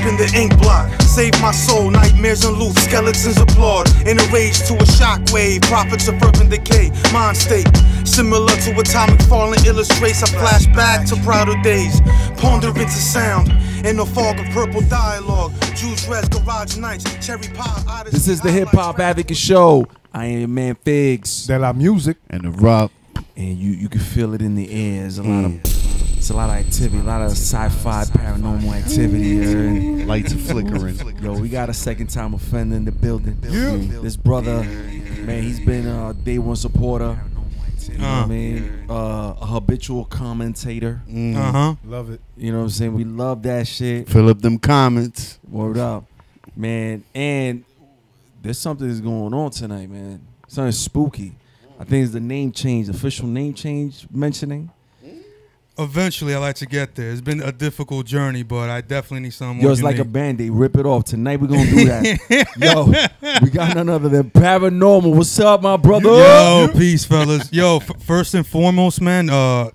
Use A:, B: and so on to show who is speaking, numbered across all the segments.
A: in the ink blot. Save my soul, nightmares and loot, skeletons applaud. In a rage to a shockwave, prophets of urban decay. Mind state, similar to atomic falling illustrates. I flash back to prouder days, ponder into sound. In the fog of purple dialogue, Juice Reds, Garage Nights, Cherry Pie.
B: This is the Hip Hop Advocate Show. I am your man Figs.
C: De La Music.
D: And the rock.
B: And you can feel it in the air. There's a lot of activity, a lot of sci-fi paranormal activity here. And
D: lights are flickering.
B: Yo, we got a second-time offender in the building.
C: Yeah.
B: This brother, man, he's been a day one supporter. You know what I mean? A habitual commentator.
C: Love it.
B: You know what I'm saying? We love that shit.
D: Fill up them comments.
B: Word up, man. And there's something that's going on tonight, man. Something spooky. I think it's the name change, official name change mentioning.
E: Eventually, I like to get there. It's been a difficult journey, but I definitely need something.
B: Yo, it's like a Band-Aid. Rip it off. Tonight we're going to do that. Yo, we got none other than Paranormal. What's up, my brother?
E: Yo, peace, fellas. Yo, first and foremost, man,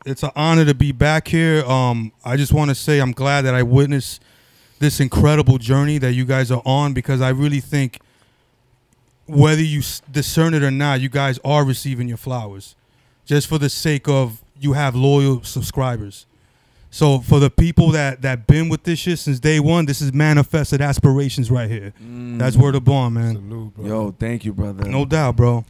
E: it's an honor to be back here. I just want to say I'm glad that I witnessed this incredible journey that you guys are on, because I really think whether you discern it or not, you guys are receiving your flowers just for the sake of you have loyal subscribers. So for the people that been with this shit since day one, this is manifested aspirations right here. That's word of bond, man.
C: Salute, bro.
B: Yo, thank you, brother.
E: No doubt, bro.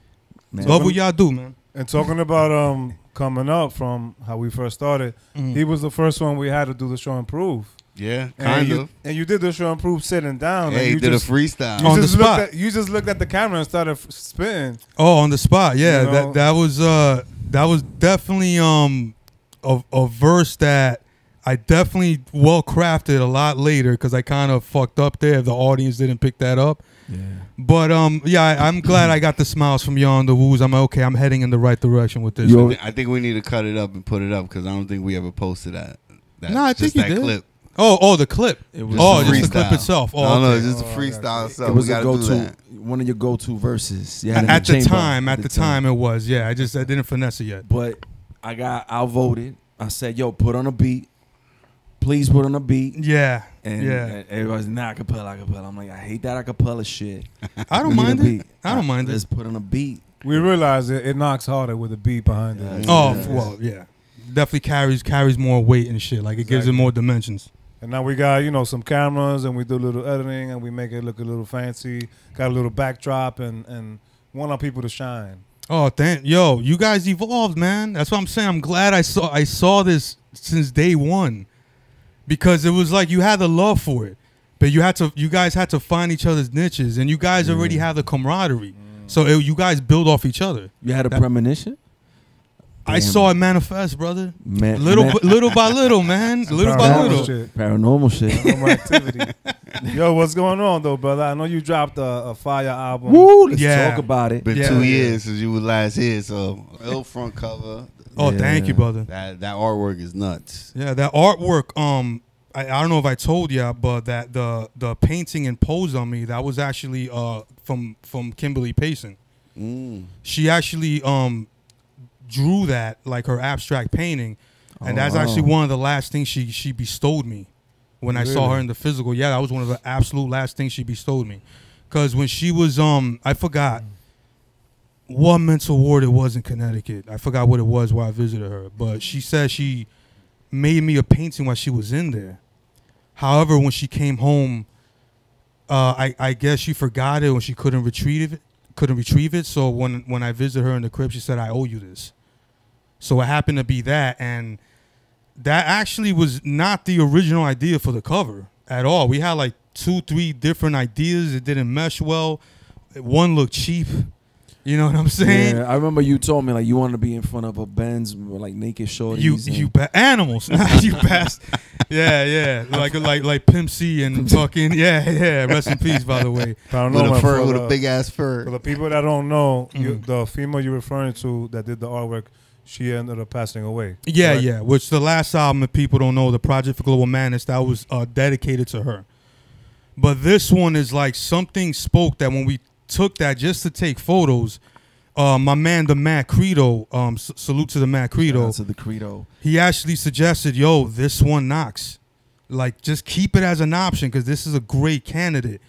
B: Man.
E: Love what y'all do, man.
C: And talking about coming up from how we first started, he was the first one we had to do the show and prove.
D: Yeah, kind of.
C: And you did the show and prove sitting down.
D: Hey,
C: and
D: you did a freestyle.
E: On the spot.
C: You just looked at the camera and started spitting.
E: Oh, on the spot, yeah.
C: You know?
E: That was definitely a verse that I definitely well crafted a lot later, because I kind of fucked up there. The audience didn't pick that up.
B: Yeah.
E: But yeah, I'm glad I got the smiles from y'all on the woos. I'm like, okay, I'm heading in the right direction with this.
B: Yo,
D: I think we need to cut it up and put it up, because I don't think we ever posted that.
E: No, I think you did.
D: Clip.
E: Oh, the clip.
B: It was
E: Just the clip itself. Oh,
D: no,
E: okay.
D: just a freestyle itself.
B: it was
D: we
B: a
D: gotta do
B: go-to,
D: that.
B: one of your go-to verses. You had it in
E: At the
B: chamber.
E: time it was. Yeah, I didn't finesse it yet.
B: But I outvoted. I said, yo, put on a beat. Please put on a beat.
E: Yeah,
B: And everybody's not acapella. I'm like, I hate that acapella shit.
E: I don't
B: We need
E: mind
B: a
E: it.
B: beat.
E: I don't mind
B: Let's
E: it.
B: put on a beat.
C: We realized it knocks harder with a beat behind it.
E: Oh, well, yeah. Definitely carries more weight and shit. Like, it gives it more dimensions.
C: And now we got, some cameras, and we do a little editing, and we make it look a little fancy. Got a little backdrop, and want our people to shine.
E: Oh, yo, you guys evolved, man. That's what I'm saying. I'm glad I saw this since day one, because it was like you had the love for it, but you guys had to find each other's niches, and you guys already have the camaraderie. So you guys build off each other.
B: You had a premonition?
E: I saw it manifest, brother.
B: Little
E: by little, man. Little by little.
B: Paranormal shit.
C: Paranormal activity. Yo, what's going on, though, brother? I know you dropped a fire album.
B: Woo, let's talk about it.
D: Been 2 years since you were last here, so ill front cover.
E: Oh, thank you, brother.
D: That artwork is nuts.
E: Yeah, that artwork. I don't know if I told you, but that the painting imposed on me, that was actually from Kimberly Payson. She actually drew that, like her abstract painting, and that's actually one of the last things she bestowed me when I saw her in the physical. Yeah, that was one of the absolute last things she bestowed me, because when she was I forgot what mental ward it was in Connecticut. I forgot what it was where I visited her, but she said she made me a painting while she was in there. However, when she came home, I guess she forgot it when she couldn't retrieve it. So when I visited her in the crib, she said, I owe you this. So it happened to be that, and that actually was not the original idea for the cover at all. We had like 2-3 different ideas. It didn't mesh well. One looked cheap. You know what I'm saying?
B: Yeah, I remember you told me like you wanted to be in front of a Benz with like naked shorties.
E: You animals, you best. Yeah, like Pimp C and fucking yeah. Rest in peace, by the way.
D: With a big ass fur.
C: For the people that don't know, the female you're referring to that did the artwork, she ended up passing away.
E: Yeah,
C: right?
E: yeah. Which the last album, if people don't know, the Project for Global Madness, that was dedicated to her. But this one is like something spoke that when we took that just to take photos, my man, the Matt Credo, salute to the Matt Credo.
B: To the Credo.
E: He actually suggested, yo, this one knocks. Like, just keep it as an option because this is a great candidate.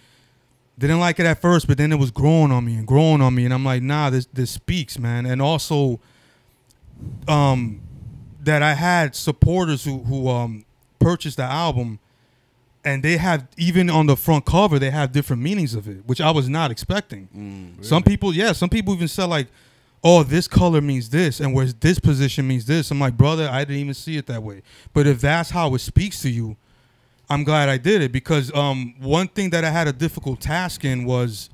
E: Didn't like it at first, but then it was growing on me, and I'm like, nah, this speaks, man. And also, that I had supporters who purchased the album, and they have, even on the front cover, they have different meanings of it, which I was not expecting.
C: Really?
E: Some people even said like, oh, this color means this, and whereas this position means this. I'm like, brother, I didn't even see it that way. But if that's how it speaks to you, I'm glad I did it, because one thing that I had a difficult task in was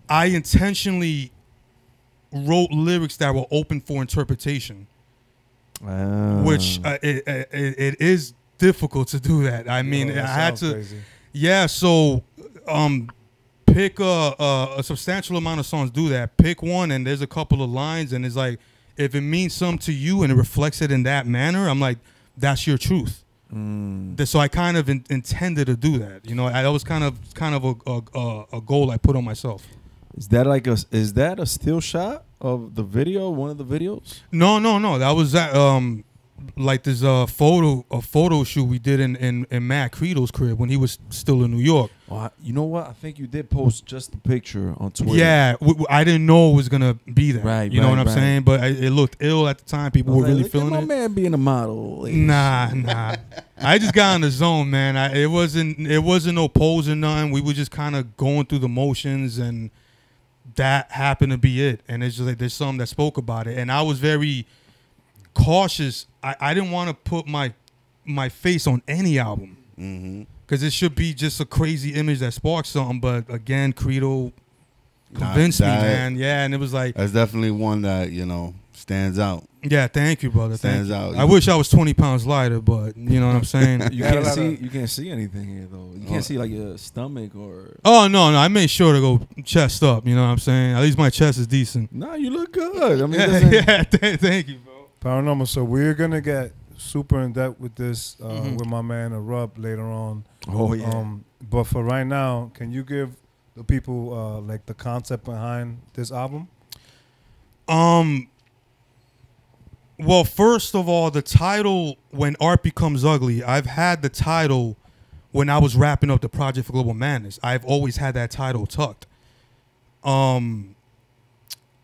E: I intentionally wrote lyrics that were open for interpretation, which it is difficult to do that. I mean, I had to, crazy. Yeah. So pick a substantial amount of songs. Do that. Pick one, and there's a couple of lines, and it's like, if it means something to you and it reflects it in that manner, I'm like, that's your truth. So I kind of intended to do that. You know, that was kind of a goal I put on myself.
B: Is that a still shot of the video? One of the videos?
E: No. That was like this photo shoot we did in Matt Credo's crib when he was still in New York.
B: Well, you know what? I think you did post just the picture on Twitter.
E: Yeah, I didn't know it was gonna be there.
B: Right.
E: You know what I'm saying? But it looked ill at the time. People were really feeling it.
B: My man being a model.
E: Nah. I just got in the zone, man. It wasn't no pose or nothing. We were just kind of going through the motions, and that happened to be it. And it's just like there's some that spoke about it, and I was very cautious. I didn't want to put my face on any album. Because it should be just a crazy image that sparks something. But again, Credo convinced me, man. Yeah, and it was like,
D: that's definitely one that, you know, stands out.
E: Yeah, thank you, brother.
D: Stands out.
E: I wish I was 20 pounds lighter, but you know what I'm saying.
B: You can't see anything here though. You can't see like your stomach or.
E: Oh no, I made sure to go chest up. You know what I'm saying. At least my chest is decent.
B: Nah, you look good. I mean,
E: thank you, bro.
C: Paranormal. So we're gonna get super in depth with this with my man Rub later on.
B: Oh yeah.
C: But for right now, can you give the people like the concept behind this album?
E: Well, first of all, the title, When Art Becomes Ugly, I've had the title when I was wrapping up the Project for Global Madness. I've always had that title tucked. And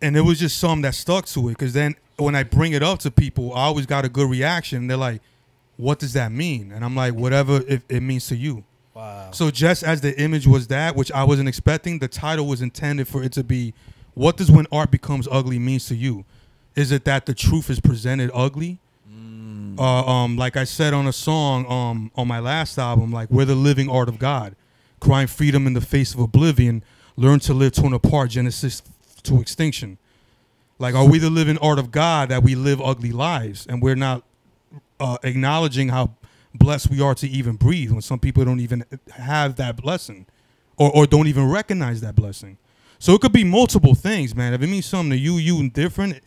E: it was just something that stuck to it, because then when I bring it up to people, I always got a good reaction. They're like, what does that mean? And I'm like, whatever it means to you.
C: Wow.
E: So just as the image was that, which I wasn't expecting, the title was intended for it to be, what does When Art Becomes Ugly means to you? Is it that the truth is presented ugly? Like I said on a song on my last album, like, we're the living art of God, crying freedom in the face of oblivion, learn to live torn apart, Genesis to extinction. Like, are we the living art of God that we live ugly lives, and we're not acknowledging how blessed we are to even breathe, when some people don't even have that blessing or don't even recognize that blessing? So it could be multiple things, man. If it means something to you and different,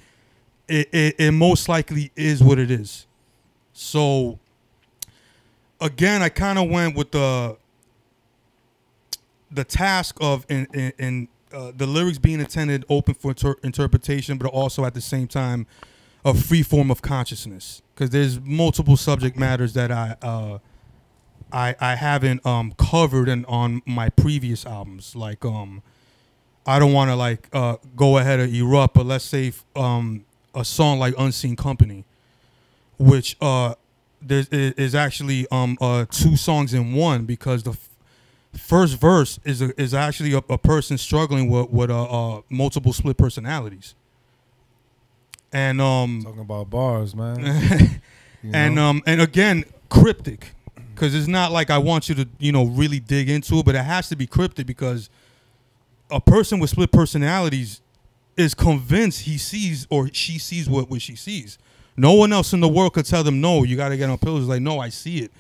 E: it most likely is what it is. So again, I kind of went with the task of the lyrics being intended open for interpretation, but also at the same time a free form of consciousness, because there's multiple subject matters that I haven't covered on my previous albums. Like I don't want to like go ahead of Erupt, but let's say a song like Unseen Company, which there is actually 2 songs in one, because the first verse is actually a person struggling with multiple split personalities, and
C: talking about bars, man.
E: and again, cryptic, because it's not like I want you to really dig into it, but it has to be cryptic, because a person with split personalities is convinced he sees or she sees what she sees. No one else in the world could tell them, no, you got to get on pills. It's like, no, I see it.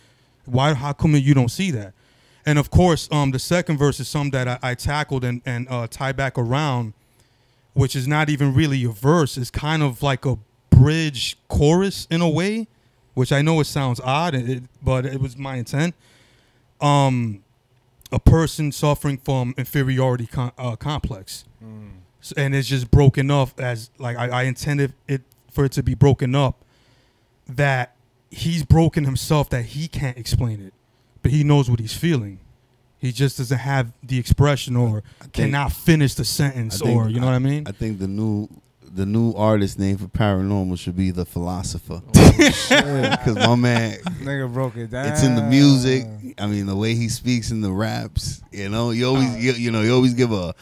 E: Why? How come you don't see that? And of course, the second verse is something that I tackled and tie back around, which is not even really a verse. It's kind of like a bridge chorus in a way, which I know it sounds odd, but it was my intent. A person suffering from inferiority complex. And it's just broken up as, like, I intended it for it to be broken up, that he's broken himself, that he can't explain it. but he knows what he's feeling. He just doesn't have the expression or cannot finish the sentence, or you know what I mean?
D: I think the new artist name for Paranormal should be The Philosopher. Because my man,
C: nigga broke it down.
D: it's in the music. I mean, the way he speaks in the raps. You know, you always give a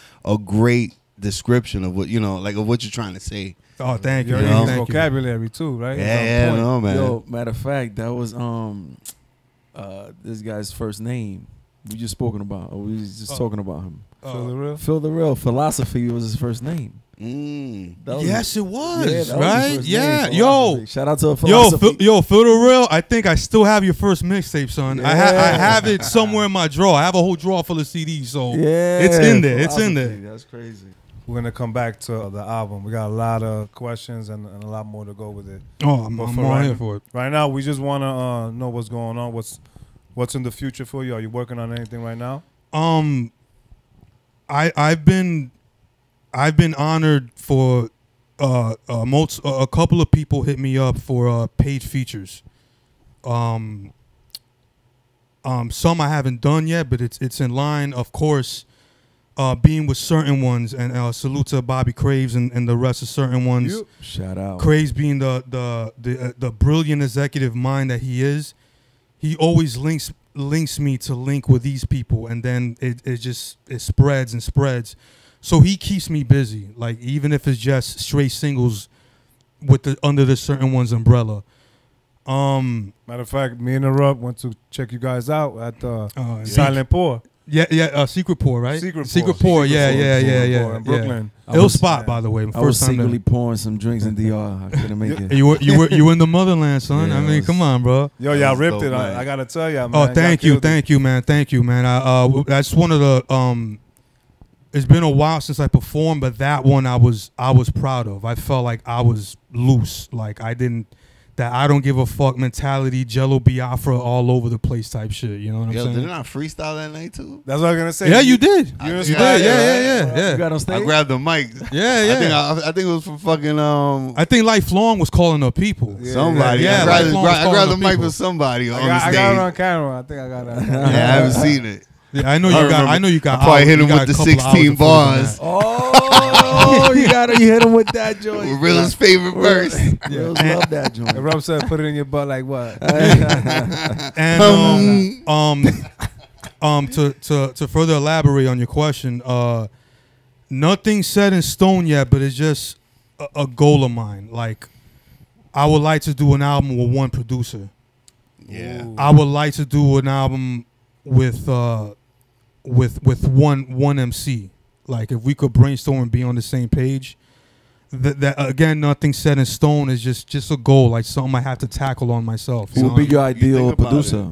D: great description of what of what you're trying to say.
E: Oh, thank you.
C: Your
E: Thank you.
C: vocabulary too, right?
D: Yeah, no, man.
B: Yo, matter of fact, that was this guy's first name. We just spoken about. Or we was just talking about him.
C: Feel the real?
B: Phil the Real. Philosophy was his first name.
E: Yes, it was.
B: Yeah, that was his
E: right?
B: first
E: Yeah.
B: name,
E: Yo.
B: Philosophy. Shout out to Philosophy.
E: Yo, Phil the Real, I think I still have your first mixtape, son. I have it somewhere in my drawer. I have a whole drawer full of CDs, so
B: Yeah,
E: it's in there. It's in
B: Philosophy.
E: there.
B: That's crazy.
C: We're gonna come back to the album. We got a lot of questions and a lot more to go with it.
E: Oh, I'm
C: But for
E: all
C: right-
E: here for it.
C: Right now, we just wanna know what's going on. What's in the future for you? Are you working on anything right now?
E: I've been honored for a couple of people hit me up for paid features. Some I haven't done yet, but it's in line. Of course, being with certain ones, and salute to Bobby Craves and the rest of certain ones.
B: Shout out.
E: Craves being the brilliant executive mind that he is. He always links me to link with these people, and then it spreads and spreads. So he keeps me busy, like even if it's just straight singles with under the certain one's umbrella.
C: Matter of fact, me and the Rub went to check you guys out at Silent Pour.
E: Yeah, Secret Pour, right?
C: Secret
E: Pour, yeah.
C: in Brooklyn.
E: Ill spot, by the way.
B: I was
E: First time
B: secretly
E: there.
B: pouring some drinks in DR. I couldn't make it.
E: You were in the motherland, son.
B: Yeah,
E: I mean, come on, bro.
C: Yo, y'all
D: was
C: ripped
D: dope,
C: it.
D: man.
C: I gotta tell y'all, man.
E: Oh,
C: Y'all
E: thank you,
C: killed it.
E: thank you, man. That's one of the It's been a while since I performed, but that one I was proud of. I felt like I was loose, like I don't give a fuck mentality, Jello Biafra all over the place type shit. You know what I'm
D: Yo,
E: saying?
D: didn't I freestyle that night too?
C: That's what I was gonna say.
E: Yeah, you did.
C: You
D: I-
C: inspired,
E: Yeah.
B: You got on
D: I
B: stage?
D: grabbed the mic.
E: Yeah.
D: I think it was from fucking
E: I think Lifelong was calling up people.
C: Yeah.
D: somebody.
E: Yeah,
D: I grabbed,
E: Lifelong was
D: I grabbed
E: calling
D: the
E: up
D: mic
E: people.
D: for somebody on the
C: I
D: stage.
C: got it on camera. I think I got it. On camera.
D: Yeah, I haven't seen it.
E: Yeah, I know you got.
D: I probably hit
E: you
D: him
E: got
D: with
E: a
D: the
E: couple hours
D: 16
E: before you did
D: bars.
E: that.
B: Oh, you hit him with that joint.
D: Real's favorite verse.
B: Girls love that
C: The
B: joint.
C: Rub said, "Put it in your butt like what?"
E: And to further elaborate on your question, nothing set in stone yet, but it's just a goal of mine. Like, I would like to do an album with one producer.
D: Yeah.
E: I would like to do an album with one MC. Like, if we could brainstorm and be on the same page. That again, nothing set in stone. Is just a goal, like something I have to tackle on myself.
B: Who would be your
D: think
B: ideal
D: about
B: producer?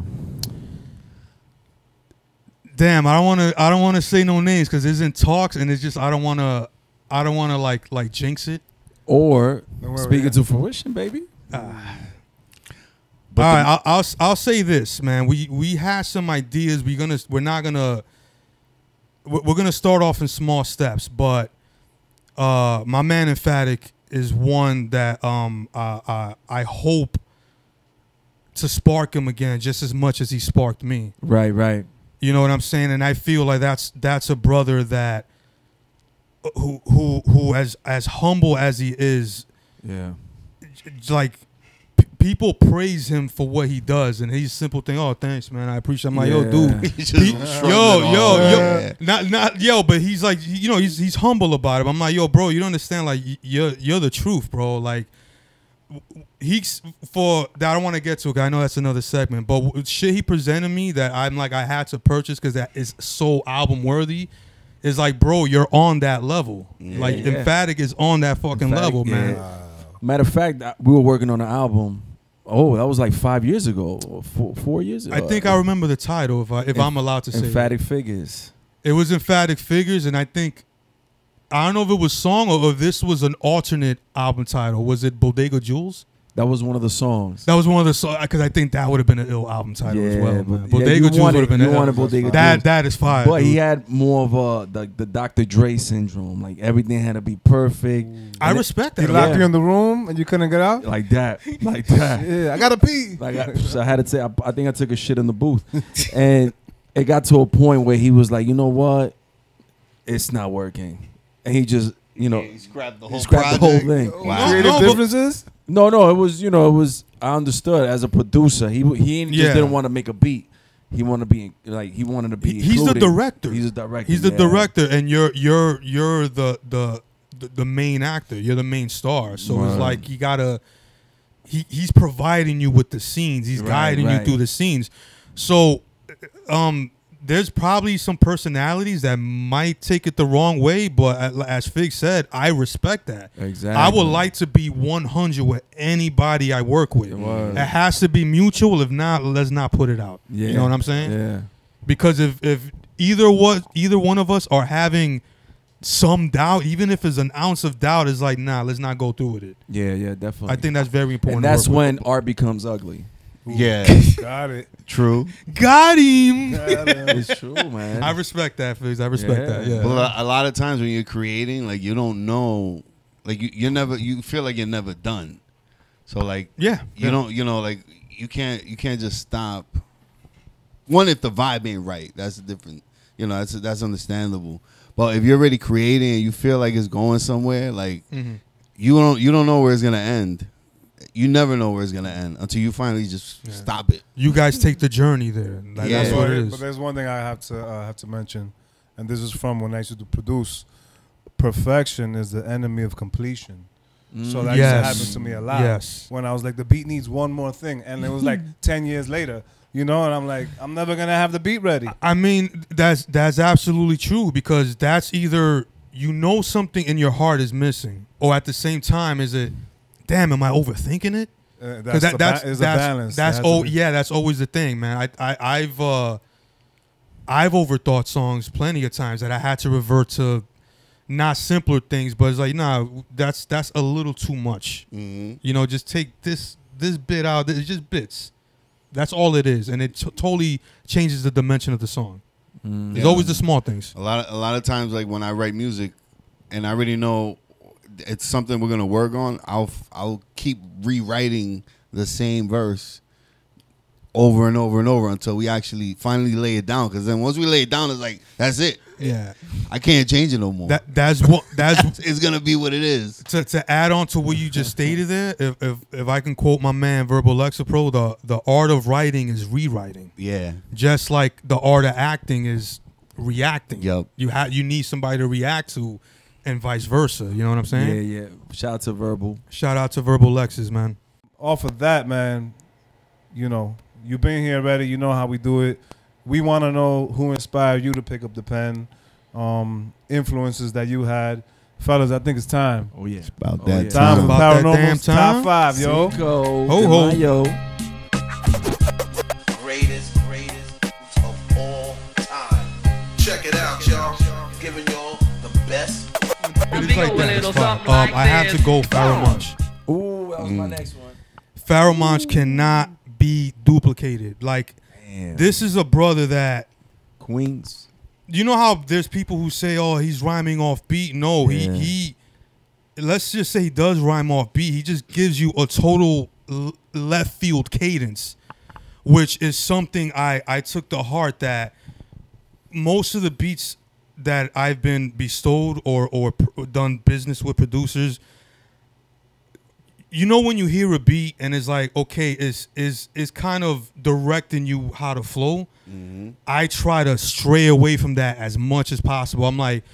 E: Damn, I don't want to say no names because it's in talks, and it's just I don't want to like jinx it.
B: Or
C: Don't worry,
B: speaking
C: yeah.
B: to fruition, baby?
E: All right, I'll say this, man. We had some ideas. We're gonna start off in small steps, but my man Emphatic is one that I hope to spark him again just as much as he sparked me.
B: Right.
E: You know what I'm saying? And I feel like that's a brother that who as humble as he is,
B: Yeah.
E: like people praise him for what he does, and he's simple thing. Oh, thanks, man. I appreciate. I'm like, yo,
B: Yeah.
E: dude.
D: He just shrugged it off.
E: Not but he's like, you know, he's humble about it. I'm like, yo, bro, you don't understand. Like, you're the truth, bro. Like, he's for that. I don't want to get to it, 'cause I know that's another segment. But shit he presented me that I'm like I had to purchase because that is so album worthy. Is like, bro, you're on that level. Like,
B: Yeah.
E: Emphatic is on that fucking
B: Emphatic,
E: level, man.
B: yeah. Matter of fact, we were working on an album. Oh, that was like 5 years ago, or 4 years ago.
E: I think I remember the title if I'm allowed to say.
B: Emphatic Figures.
E: It was Emphatic Figures, and I don't know if it was song or if this was an alternate album title. Was it Bodega Jewels?
B: That was one of the songs.
E: That was one of the songs because I think that would have been an ill album title as well.
B: but
E: Bodega Juice would have been.
B: You wanted Bodega
E: Juice.
B: Juice.
E: That is fire.
B: But
E: dude.
B: he had more of the Dr. Dre syndrome. Like everything had to be perfect.
E: I respect that.
C: He locked you in the room and you couldn't get out.
B: Like that. Like that.
C: Yeah, I gotta pee.
B: So I had to say, I think I took a shit in the booth, and it got to a point where he was like, you know what, it's not working, and he just, you know,
D: he scrapped the
B: whole thing.
D: Wow.
C: Creative differences.
B: No, it was, you know, it was. I understood as a producer, he just didn't want to make a beat. He wanted to be like he wanted to be.
E: He's the director.
B: He's the director.
E: He's the director, and you're the main actor. You're the main star. So it's like you gotta. He's providing you with the scenes. He's guiding you through the scenes. So, there's probably some personalities that might take it the wrong way, but as Fig said, I respect that.
B: Exactly.
E: I would like to be 100 with anybody I work with. It has to be mutual. If not, let's not put it out.
B: Yeah.
E: You know what I'm saying?
B: Yeah.
E: Because if either one of us are having some doubt, even if it's an ounce of doubt, is like, nah, let's not go through with it.
B: Yeah, definitely.
E: I think that's very important.
B: And that's when art becomes ugly.
D: Yeah.
C: Got it.
D: True.
E: Got him.
B: It's true, man.
E: I respect that, Fizz. I respect that. Yeah.
D: But a lot of times when you're creating, like you don't know, like you feel like you're never done. So like you don't, you know, like you can't just stop. One, if the vibe ain't right, that's a different, you know, that's understandable. But if you're already creating and you feel like it's going somewhere, like you don't know where it's gonna end. You never know where it's gonna end until you finally just stop it.
E: You guys take the journey there. Like, that's what it is.
C: But there's one thing I have to mention, and this is from when I used to produce. Perfection is the enemy of completion. So that used to happen to me a lot.
E: Yes.
C: When I was like, the beat needs one more thing, and it was like 10 years later, you know, and I'm like, I'm never gonna have the beat ready.
E: I mean, that's absolutely true, because that's either you know something in your heart is missing, or at the same time, is it, damn, am I overthinking it?
C: That's a balance.
E: That's that's always the thing, man. I've overthought songs plenty of times that I had to revert to not simpler things, but it's like, nah, that's a little too much. You know, just take this bit out. It's just bits. That's all it is, and it totally changes the dimension of the song. It's always the small things.
D: A lot of times, like when I write music, and I already know it's something we're gonna work on, I'll keep rewriting the same verse over and over and over until we actually finally lay it down. Because then once we lay it down, it's like, that's it.
E: Yeah,
D: I can't change it no more.
E: That's
D: it's gonna be what it is.
E: To add on to what you just stated there, if I can quote my man Verbal Lexapro, the art of writing is rewriting.
D: Yeah.
E: Just like the art of acting is reacting.
D: Yep.
E: You need somebody to react to, and vice versa. You know what I'm saying?
B: Yeah. Shout out to Verbal.
E: Shout out to Verbal Lexus, man.
C: Off of that, man, you know, you've been here already. You know how we do it. We want to know who inspired you to pick up the pen, influences that you had. Fellas, I think it's time.
B: Oh, yeah.
D: About that
C: Time for
E: About that damn
C: Paranormal's
E: time.
C: top 5, yo.
B: Cinco
E: Ho, ho.
B: de Mayo.
F: Greatest of all time. Check it out, y'all. Giving y'all the best.
E: It's like that. It's fine. I have to go Pharaoh Monch.
B: Ooh, that was my next one.
E: Pharaoh Monch cannot be duplicated. Like,
B: Damn.
E: this is a brother that,
B: Queens.
E: you know how there's people who say, oh, he's rhyming off beat. No, he let's just say he does rhyme off beat. He just gives you a total left field cadence, which is something I took to heart, that most of the beats that I've been bestowed or done business with producers, you know, when you hear a beat and it's like, okay, is kind of directing you how to flow. I try to stray away from that as much as possible. I'm like,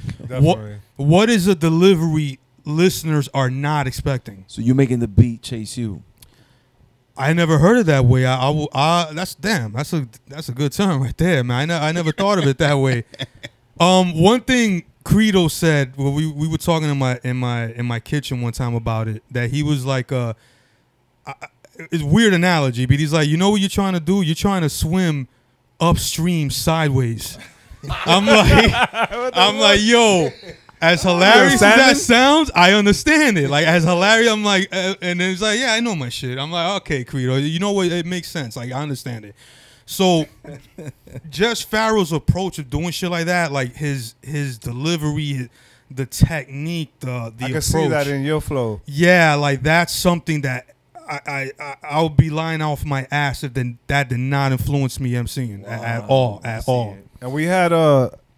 E: what is a delivery listeners are not expecting?
B: So you making the beat chase you.
E: I never heard it that way. That's a good term right there, man. I never thought of it that way. One thing Credo said, well, we were talking in my kitchen one time about it, that he was like, it's a weird analogy, but he's like, you know what you're trying to do? You're trying to swim upstream sideways. I'm like, yo, as hilarious as that sounds, I understand it. Like as hilarious, I'm like, and then it's like, yeah, I know my shit. I'm like, okay, Credo, you know what? It makes sense. Like I understand it. So, just Pharaoh's approach of doing shit like that, like his delivery, the technique, the approach. I can see
C: that in your flow.
E: Yeah, like that's something that I would be lying off my ass if that did not influence me emceeing at all.
C: And we had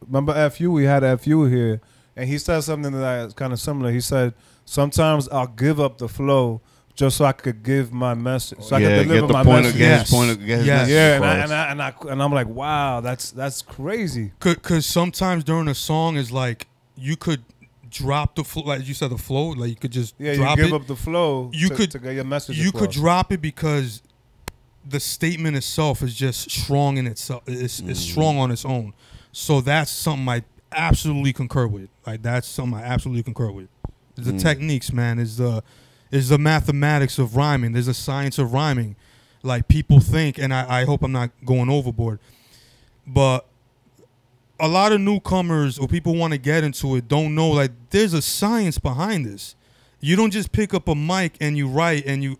C: remember FU? We had FU here, and he said something that's kind of similar. He said, "Sometimes I'll give up the flow just so I could give my message, so I could deliver my message." And I'm like, wow, that's crazy.
E: Cause sometimes during a song is like you could drop the flow, like you said, the flow, like you could just drop
C: you give up the flow. To get your message.
E: You could drop it because the statement itself is just strong in itself. It's strong on its own. So that's something I absolutely concur with. Like that's something I absolutely concur with. The techniques, man, is the mathematics of rhyming. There's a science of rhyming. Like people think, and I hope I'm not going overboard, but a lot of newcomers or people want to get into it don't know like there's a science behind this. You don't just pick up a mic and you write and you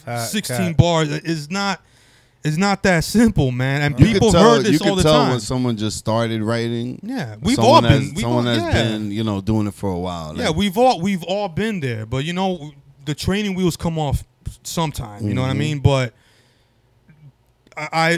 E: 16 bars. It's not that simple, man. And people heard this all the time. You can tell
D: when someone just started writing.
E: Yeah, we've all been.
D: Someone has been, doing it for a while.
E: Yeah, we've all been there. But the training wheels come off sometime. You know what I mean? But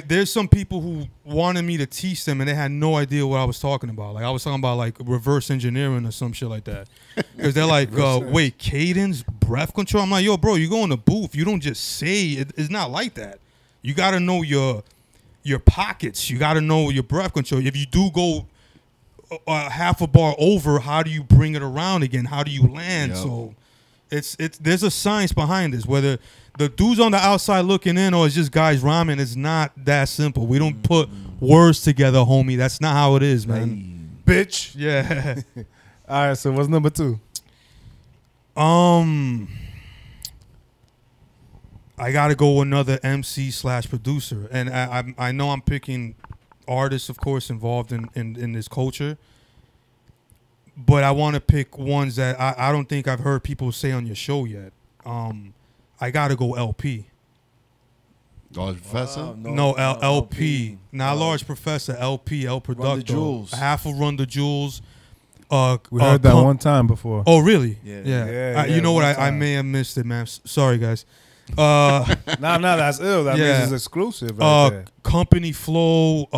E: there's some people who wanted me to teach them and they had no idea what I was talking about. Like I was talking about like reverse engineering or some shit like that. Because they're like, wait, cadence, breath control. I'm like, yo, bro, you go in the booth. You don't just say it. It's not like that. You got to know your pockets. You got to know your breath control. If you do go half a bar over, how do you bring it around again? How do you land? Yep. So there's a science behind this. Whether the dudes on the outside looking in or it's just guys rhyming, it's not that simple. We don't put words together, homie. That's not how it is, man.
C: Bitch.
E: Yeah.
C: All right, so what's number 2?
E: I gotta go another MC/producer, and I know I'm picking artists, of course, involved in this culture, but I want to pick ones that I don't think I've heard people say on your show yet. I gotta go LP.
D: Large Professor?
E: No, LP. Not Large Professor, LP, El Producto. Half of Run the Jewels.
C: We heard that one time before.
E: Oh, really? Yeah. You know what? I may have missed it, man. Sorry, guys.
C: No, that's ill. That means it's exclusive. Right there.
E: Company Flow,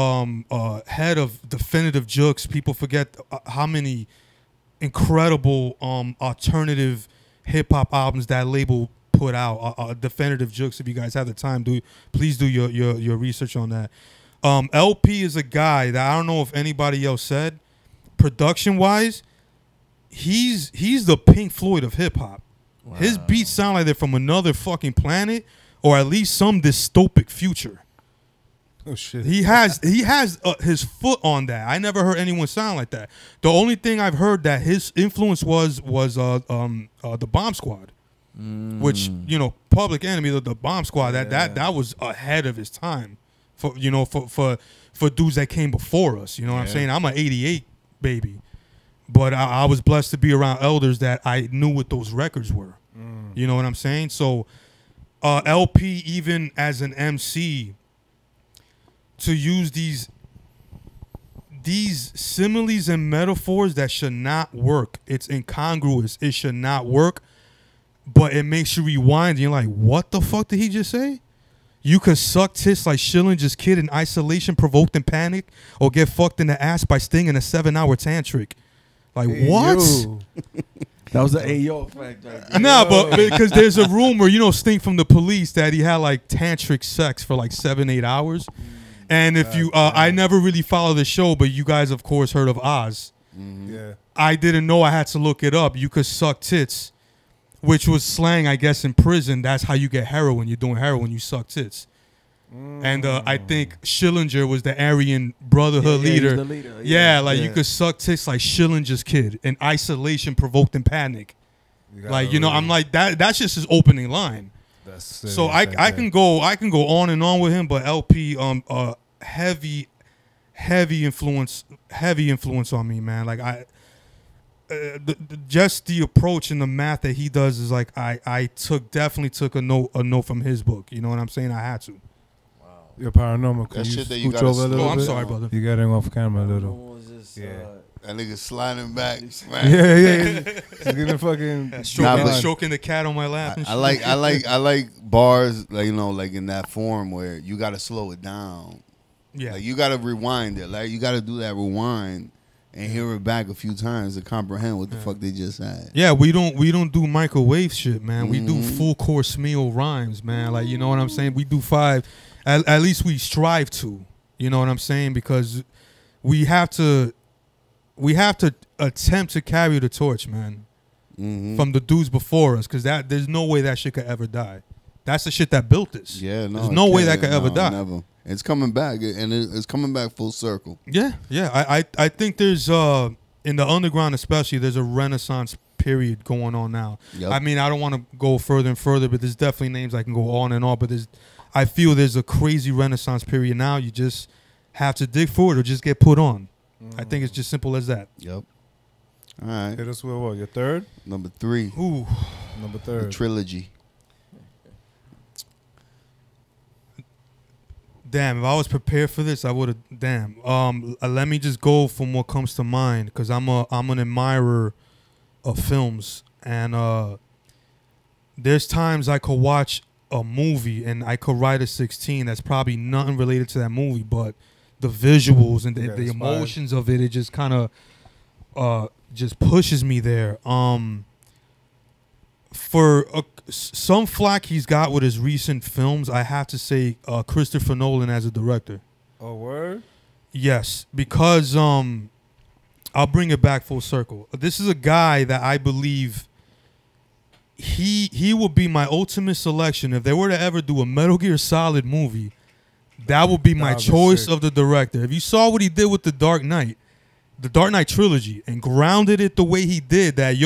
E: head of Definitive Jukes. People forget how many incredible alternative hip hop albums that label put out. Definitive Jukes. If you guys have the time, please do your research on that. LP is a guy that I don't know if anybody else said. Production wise, he's the Pink Floyd of hip hop. Wow. His beats sound like they're from another fucking planet, or at least some dystopic future.
C: Oh shit!
E: He has his foot on that. I never heard anyone sound like that. The only thing I've heard that his influence was the Bomb Squad, which Public Enemy, the Bomb Squad. That was ahead of his time for dudes that came before us. You know what I'm saying? I'm an '88 baby. But I was blessed to be around elders that I knew what those records were. You know what I'm saying? So LP, even as an MC, to use these similes and metaphors that should not work. It's incongruous. It should not work. But it makes you rewind and you're like, what the fuck did he just say? You could suck tits like Schillinger's kid in isolation, provoked in panic, or get fucked in the ass by Sting in a 7-hour tantric. Like, what?
B: That was the Ayo effect.
E: Nah, but because there's a rumor, Sting from the Police, that he had like tantric sex for like 7-8 hours. And if I never really followed the show, but you guys, of course, heard of Oz.
C: Yeah.
E: I didn't know. I had to look it up. You could suck tits, which was slang, I guess, in prison. That's how you get heroin. You're doing heroin, you suck tits. And I think Schillinger was the Aryan Brotherhood leader.
B: The leader.
E: You could suck tits like Schillinger's kid in isolation, provoked in panic. I'm like that. That's just his opening line. So I can go on and on with him, but LP heavy influence on me, man. Like just the approach and the math that he does is like I definitely took a note from his book. You know what I'm saying? I had to.
C: Wow. You're paranormal. Can
D: That
C: you
D: shit that you
C: scooch
D: gotta
C: over a little
E: Oh, I'm
C: bit?
E: sorry, brother.
C: You got him off camera a little.
B: Yeah.
D: That nigga sliding back.
C: Yeah. He's getting fucking
E: Stroking the cat on my lap. And
D: I like bars, like, you know, like in that form where you gotta slow it down.
E: Yeah.
D: Like you gotta rewind it. Like you gotta do that rewind and hear it back a few times to comprehend what the fuck they just said.
E: Yeah, we don't do microwave shit, man. We do full course meal rhymes, man. Like, you know what I'm saying? We do 5. At least we strive to. You know what I'm saying? Because we have to attempt to carry the torch, man, from the dudes before us, because there's no way that shit could ever die. That's the shit that built this.
D: Yeah, no,
E: there's no way that could ever die.
D: Never. It's coming back, and it's coming back full circle.
E: Yeah. I think there's in the underground especially, there's a renaissance period going on now.
D: Yep.
E: I mean, I don't want to go further and further, but there's definitely names I can go on and on. But I feel there's a crazy renaissance period now. You just have to dig for it or just get put on. I think it's just simple as that.
D: Yep. All right.
C: Hit us with what? Your third?
D: Number 3.
E: Ooh.
C: Number
D: The
C: third.
D: trilogy.
E: Damn, if I was prepared for this, I would have. Damn. Let me just go from what comes to mind, because I'm an admirer of films, and there's times I could watch a movie and I could write a 16 that's probably nothing related to that movie, but the visuals and the emotions of it just kind of just pushes me there. For some flack he's got with his recent films, I have to say Christopher Nolan as a director.
C: Oh, word?
E: Yes, because I'll bring it back full circle. This is a guy that I believe he would be my ultimate selection if they were to ever do a Metal Gear Solid movie. That would be my choice of the director. If you saw what he did with the Dark Knight trilogy, and grounded it the way he did, that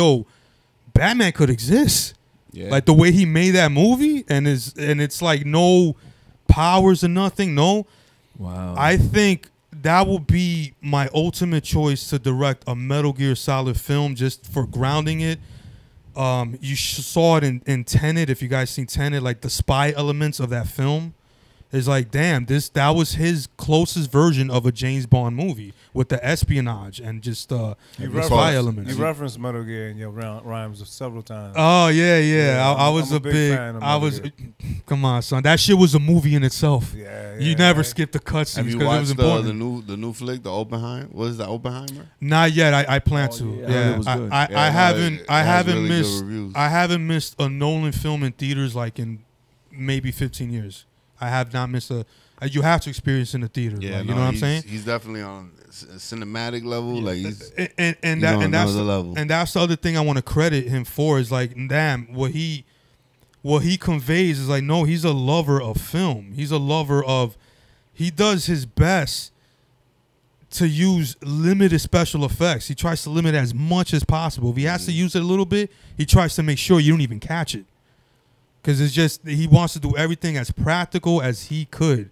E: Batman could exist. Yeah. Like the way he made that movie, and it's like no powers or nothing. No.
B: Wow.
E: I think that will be my ultimate choice to direct a Metal Gear Solid film, just for grounding it. You saw it in Tenet. If you guys seen Tenet, like the spy elements of that film is like, damn, that was his closest version of a James Bond movie with the espionage and just the spy elements.
C: You referenced Metal Gear in your rhymes several times.
E: Oh yeah. I was a big fan of Metal Gear. Come on, son. That shit was a movie in itself. Yeah. You never skipped the cutscenes because it was important.
D: the new flick, the Oppenheimer? What is that, Oppenheimer?
E: Not yet. I plan to. Yeah. I haven't missed a Nolan film in theaters like in maybe 15 years. I have not missed you have to experience in the theater. Yeah, like, you know what I'm saying?
D: He's definitely on a cinematic level. Like he's
E: and that's the level. And that's the other thing I want to credit him for is like, damn, what he conveys is like, no, he's a lover of film. He's a lover of. He does his best to use limited special effects. He tries to limit as much as possible. If he has to use it a little bit, he tries to make sure you don't even catch it. Because it's just, he wants to do everything as practical as he could.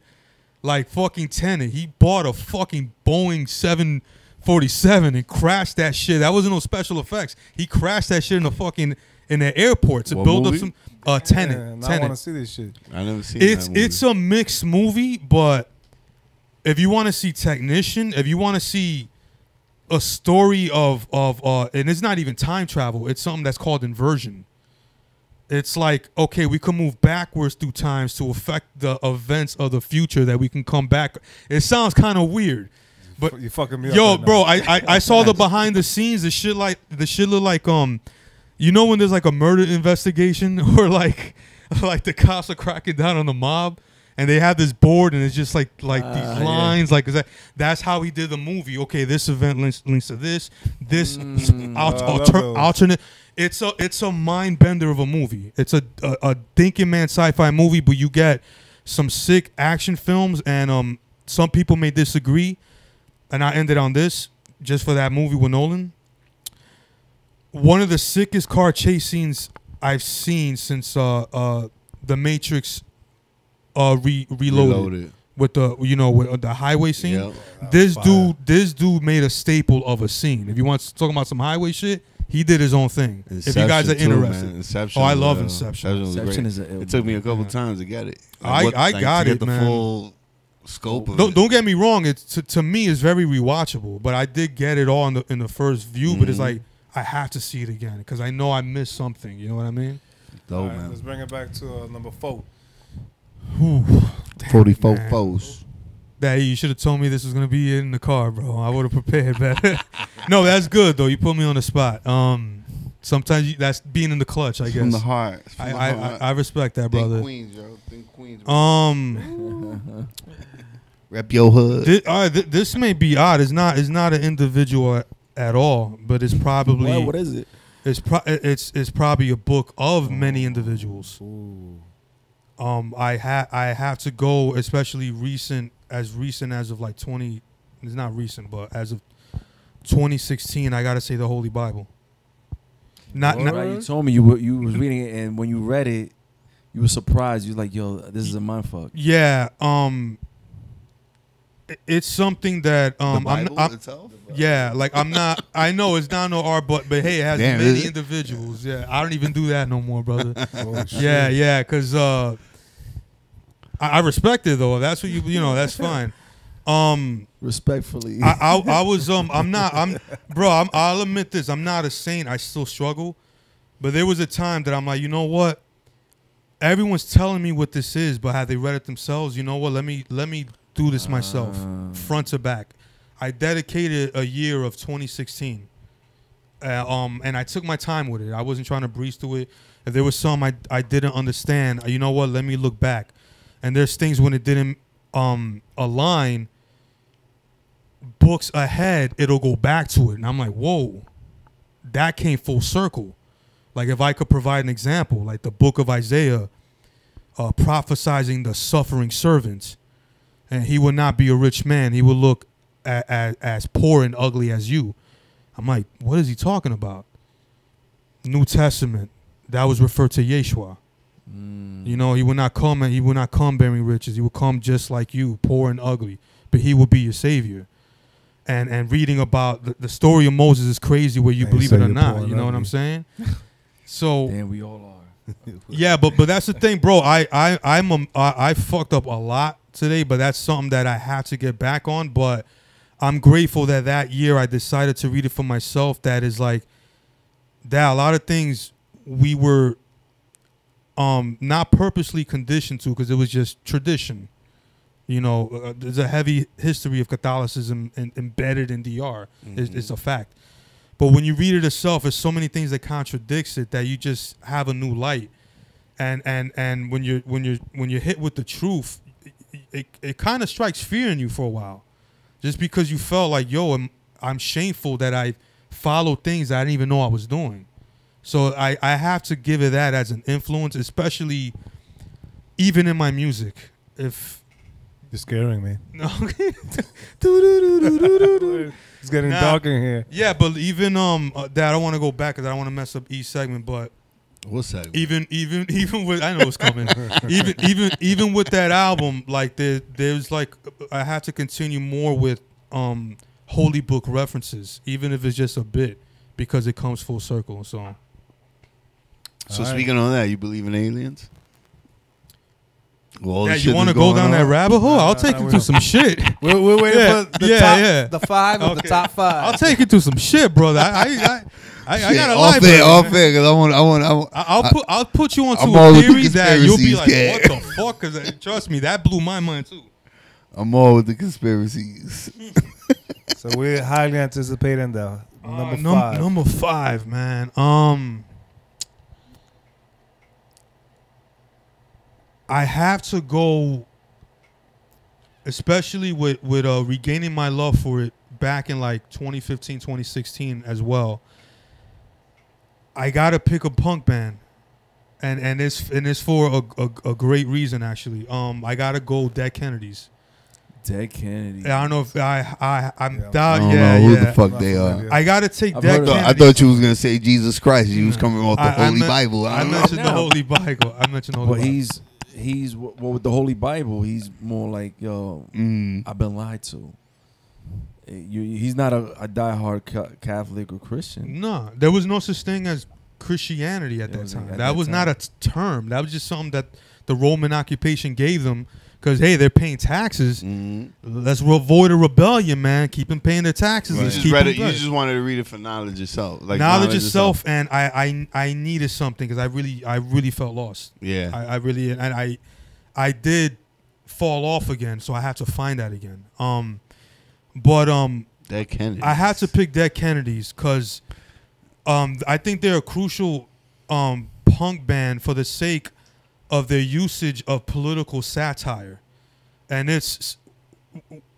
E: Like fucking Tenet. He bought a fucking Boeing 747 and crashed that shit. That wasn't no special effects. He crashed that shit in the airport to build up some Tenet.
C: I want to see this shit.
D: I never seen that movie.
E: It's a mixed movie, but if you want to see technician, if you want to see a story of and it's not even time travel, it's something that's called inversion. It's like, okay, we can move backwards through times to affect the events of the future that we can come back. It sounds kind of weird, but
C: you fucking me up.
E: Yo,
C: right
E: bro,
C: now.
E: I saw the behind the scenes. The shit look like you know when there's like a murder investigation or like the cops are cracking down on the mob and they have this board and it's just like these lines like that's how he did the movie. Okay, this event links to this alternate. It's a mind bender of a movie. It's a thinking man sci-fi movie, but you get some sick action films, and some people may disagree, and I ended on this just for that movie with Nolan. One of the sickest car chase scenes I've seen since The Matrix Reloaded. with the with the highway scene.
D: Yep.
E: This dude made a staple of a scene. If you want to talk about some highway shit, he did his own thing.
D: Inception
E: if you guys are
D: too,
E: interested.
D: man. Inception
E: I love Inception.
B: Inception is
D: it took me a couple times to get it.
E: I got
D: to
E: it,
D: get the
E: man.
D: full scope of it.
E: Don't get me wrong. It's to me it's very rewatchable, but I did get it all in the first view. But it's like I have to see it again because I know I missed something. You know what I mean?
C: All right, let's bring it back to number 4.
D: 44 foes.
E: That you should have told me this was gonna be in the car, bro. I would have prepared better. No, that's good though. You put me on the spot. Sometimes that's being in the clutch, I guess.
D: From the heart.
E: I respect that, brother.
D: Think Queens, yo. Think Queens. Rep your hood.
E: This may be odd. It's not an individual at all, but it's probably
B: what is it?
E: It's probably a book of many individuals.
B: Ooh.
E: I have to go, especially recent as of like 20. It's not recent, but as of 2016, I gotta say the Holy Bible. Not
B: right, you told me you was reading it, and when you read it, you were surprised. You were like, "Yo, this is a mindfuck."
E: Yeah. It's something that
D: The Bible itself?
E: Yeah, like I'm not. I know it's not no art, but hey, it has
D: Damn,
E: many individuals. Yeah, I don't even do that no more, brother. Yeah, because I respect it though. That's what that's fine.
B: Respectfully,
E: I was I'll admit this. I'm not a saint. I still struggle, but there was a time that I'm like, you know what? Everyone's telling me what this is, but have they read it themselves? You know what? Let me do this myself, front to back. I dedicated a year of 2016, and I took my time with it. I wasn't trying to breeze through it. If there was some I didn't understand, you know what? Let me look back. And there's things when it didn't align, books ahead, it'll go back to it. And I'm like, whoa, that came full circle. Like if I could provide an example, like the book of Isaiah, prophesizing the suffering servants, and he would not be a rich man. He would look as poor and ugly as you. I'm like, what is he talking about? New Testament, that was referred to Yeshua. You know, he would not come bearing riches. He would come just like you, poor and ugly, but he would be your savior. And reading about the story of Moses is crazy, whether you believe it or not. You know what I'm saying? So,
B: and we all are.
E: Yeah, but that's the thing, bro. I fucked up a lot today, but that's something that I have to get back on. But I'm grateful that year I decided to read it for myself. That is like that a lot of things we were not purposely conditioned to, because it was just tradition. You know, there's a heavy history of Catholicism embedded in DR. It's a fact. But when you read it itself, there's so many things that contradicts it that you just have a new light. And when you're hit with the truth, it kind of strikes fear in you for a while, just because you felt like, yo, I'm shameful that I followed things that I didn't even know I was doing. So I have to give it that as an influence, especially even in my music. If
C: you're scaring me.
E: No.
C: It's getting dark in here.
E: Yeah, but even that I don't want to go back because I don't want to mess up each segment. But
D: what segment?
E: Even with, I know it's coming. even with that album, like there's like I have to continue more with holy book references, even if it's just a bit, because it comes full circle. So
D: speaking on that, you believe in aliens?
E: Well, yeah, you want to go down that rabbit hole? I'll take you through some shit.
C: We're waiting for the
G: five of the top 5.
E: I'll take you through some shit, brother. I got a
D: life. Off fair, because
E: I'll put you onto a theory that you'll be like, what the fuck? Because trust me, that blew my mind too.
D: I'm all with the conspiracies.
C: So we're highly anticipating the number 5.
E: Number 5, man. I have to go, especially with regaining my love for it back in like 2015, 2016 as well. I gotta pick a punk band, and it's for a great reason actually. I gotta go Dead Kennedys.
B: Dead Kennedys.
E: I don't know if I'm
D: I don't know who the fuck they are.
E: I gotta take Dead Kennedys.
D: I thought you was gonna say Jesus Christ. You was coming off the Holy Bible.
E: I mentioned the Holy Bible. I mentioned the Holy Bible.
B: he's well with the Holy Bible. He's more like, yo, I've been lied to. He's not a diehard Catholic or Christian.
E: No, there was no such thing as Christianity at that time. That was not a term. That was just something that the Roman occupation gave them. Because, hey, they're paying taxes. Let's avoid a rebellion, man. Keep them paying their taxes.
D: Right. You just wanted to read it for knowledge yourself. Like
E: knowledge yourself, and I needed something because I really felt lost.
D: Yeah.
E: I did fall off again, so I had to find that again.
D: Dead Kennedys.
E: I had to pick Dead Kennedys because I think they're a crucial punk band for the sake of their usage of political satire. And it's,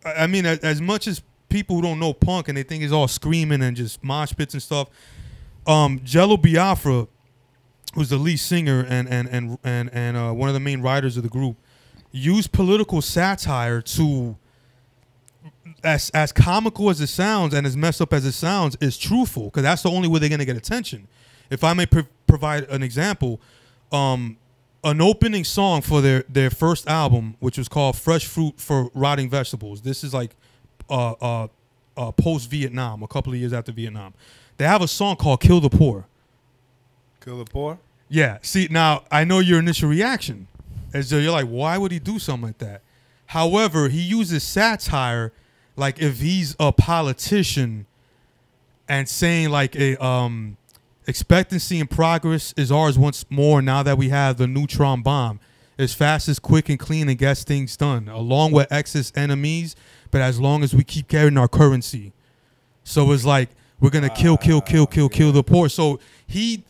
E: I mean, as much as people who don't know punk and they think it's all screaming and just mosh pits and stuff, Jello Biafra, who's the lead singer and one of the main writers of the group, used political satire to, as comical as it sounds and as messed up as it sounds, is truthful, because that's the only way they're going to get attention. If I may provide an example, an opening song for their first album, which was called Fresh Fruit for Rotting Vegetables. This is like post-Vietnam, a couple of years after Vietnam. They have a song called Kill the Poor.
C: Kill the Poor?
E: Yeah. See, now, I know your initial reaction. As though you're like, why would he do something like that? However, he uses satire like if he's a politician and saying like expectancy and progress is ours once more now that we have the neutron bomb. As fast as quick and clean and gets things done, along with excess enemies, but as long as we keep carrying our currency. So it's like we're gonna kill the poor. So he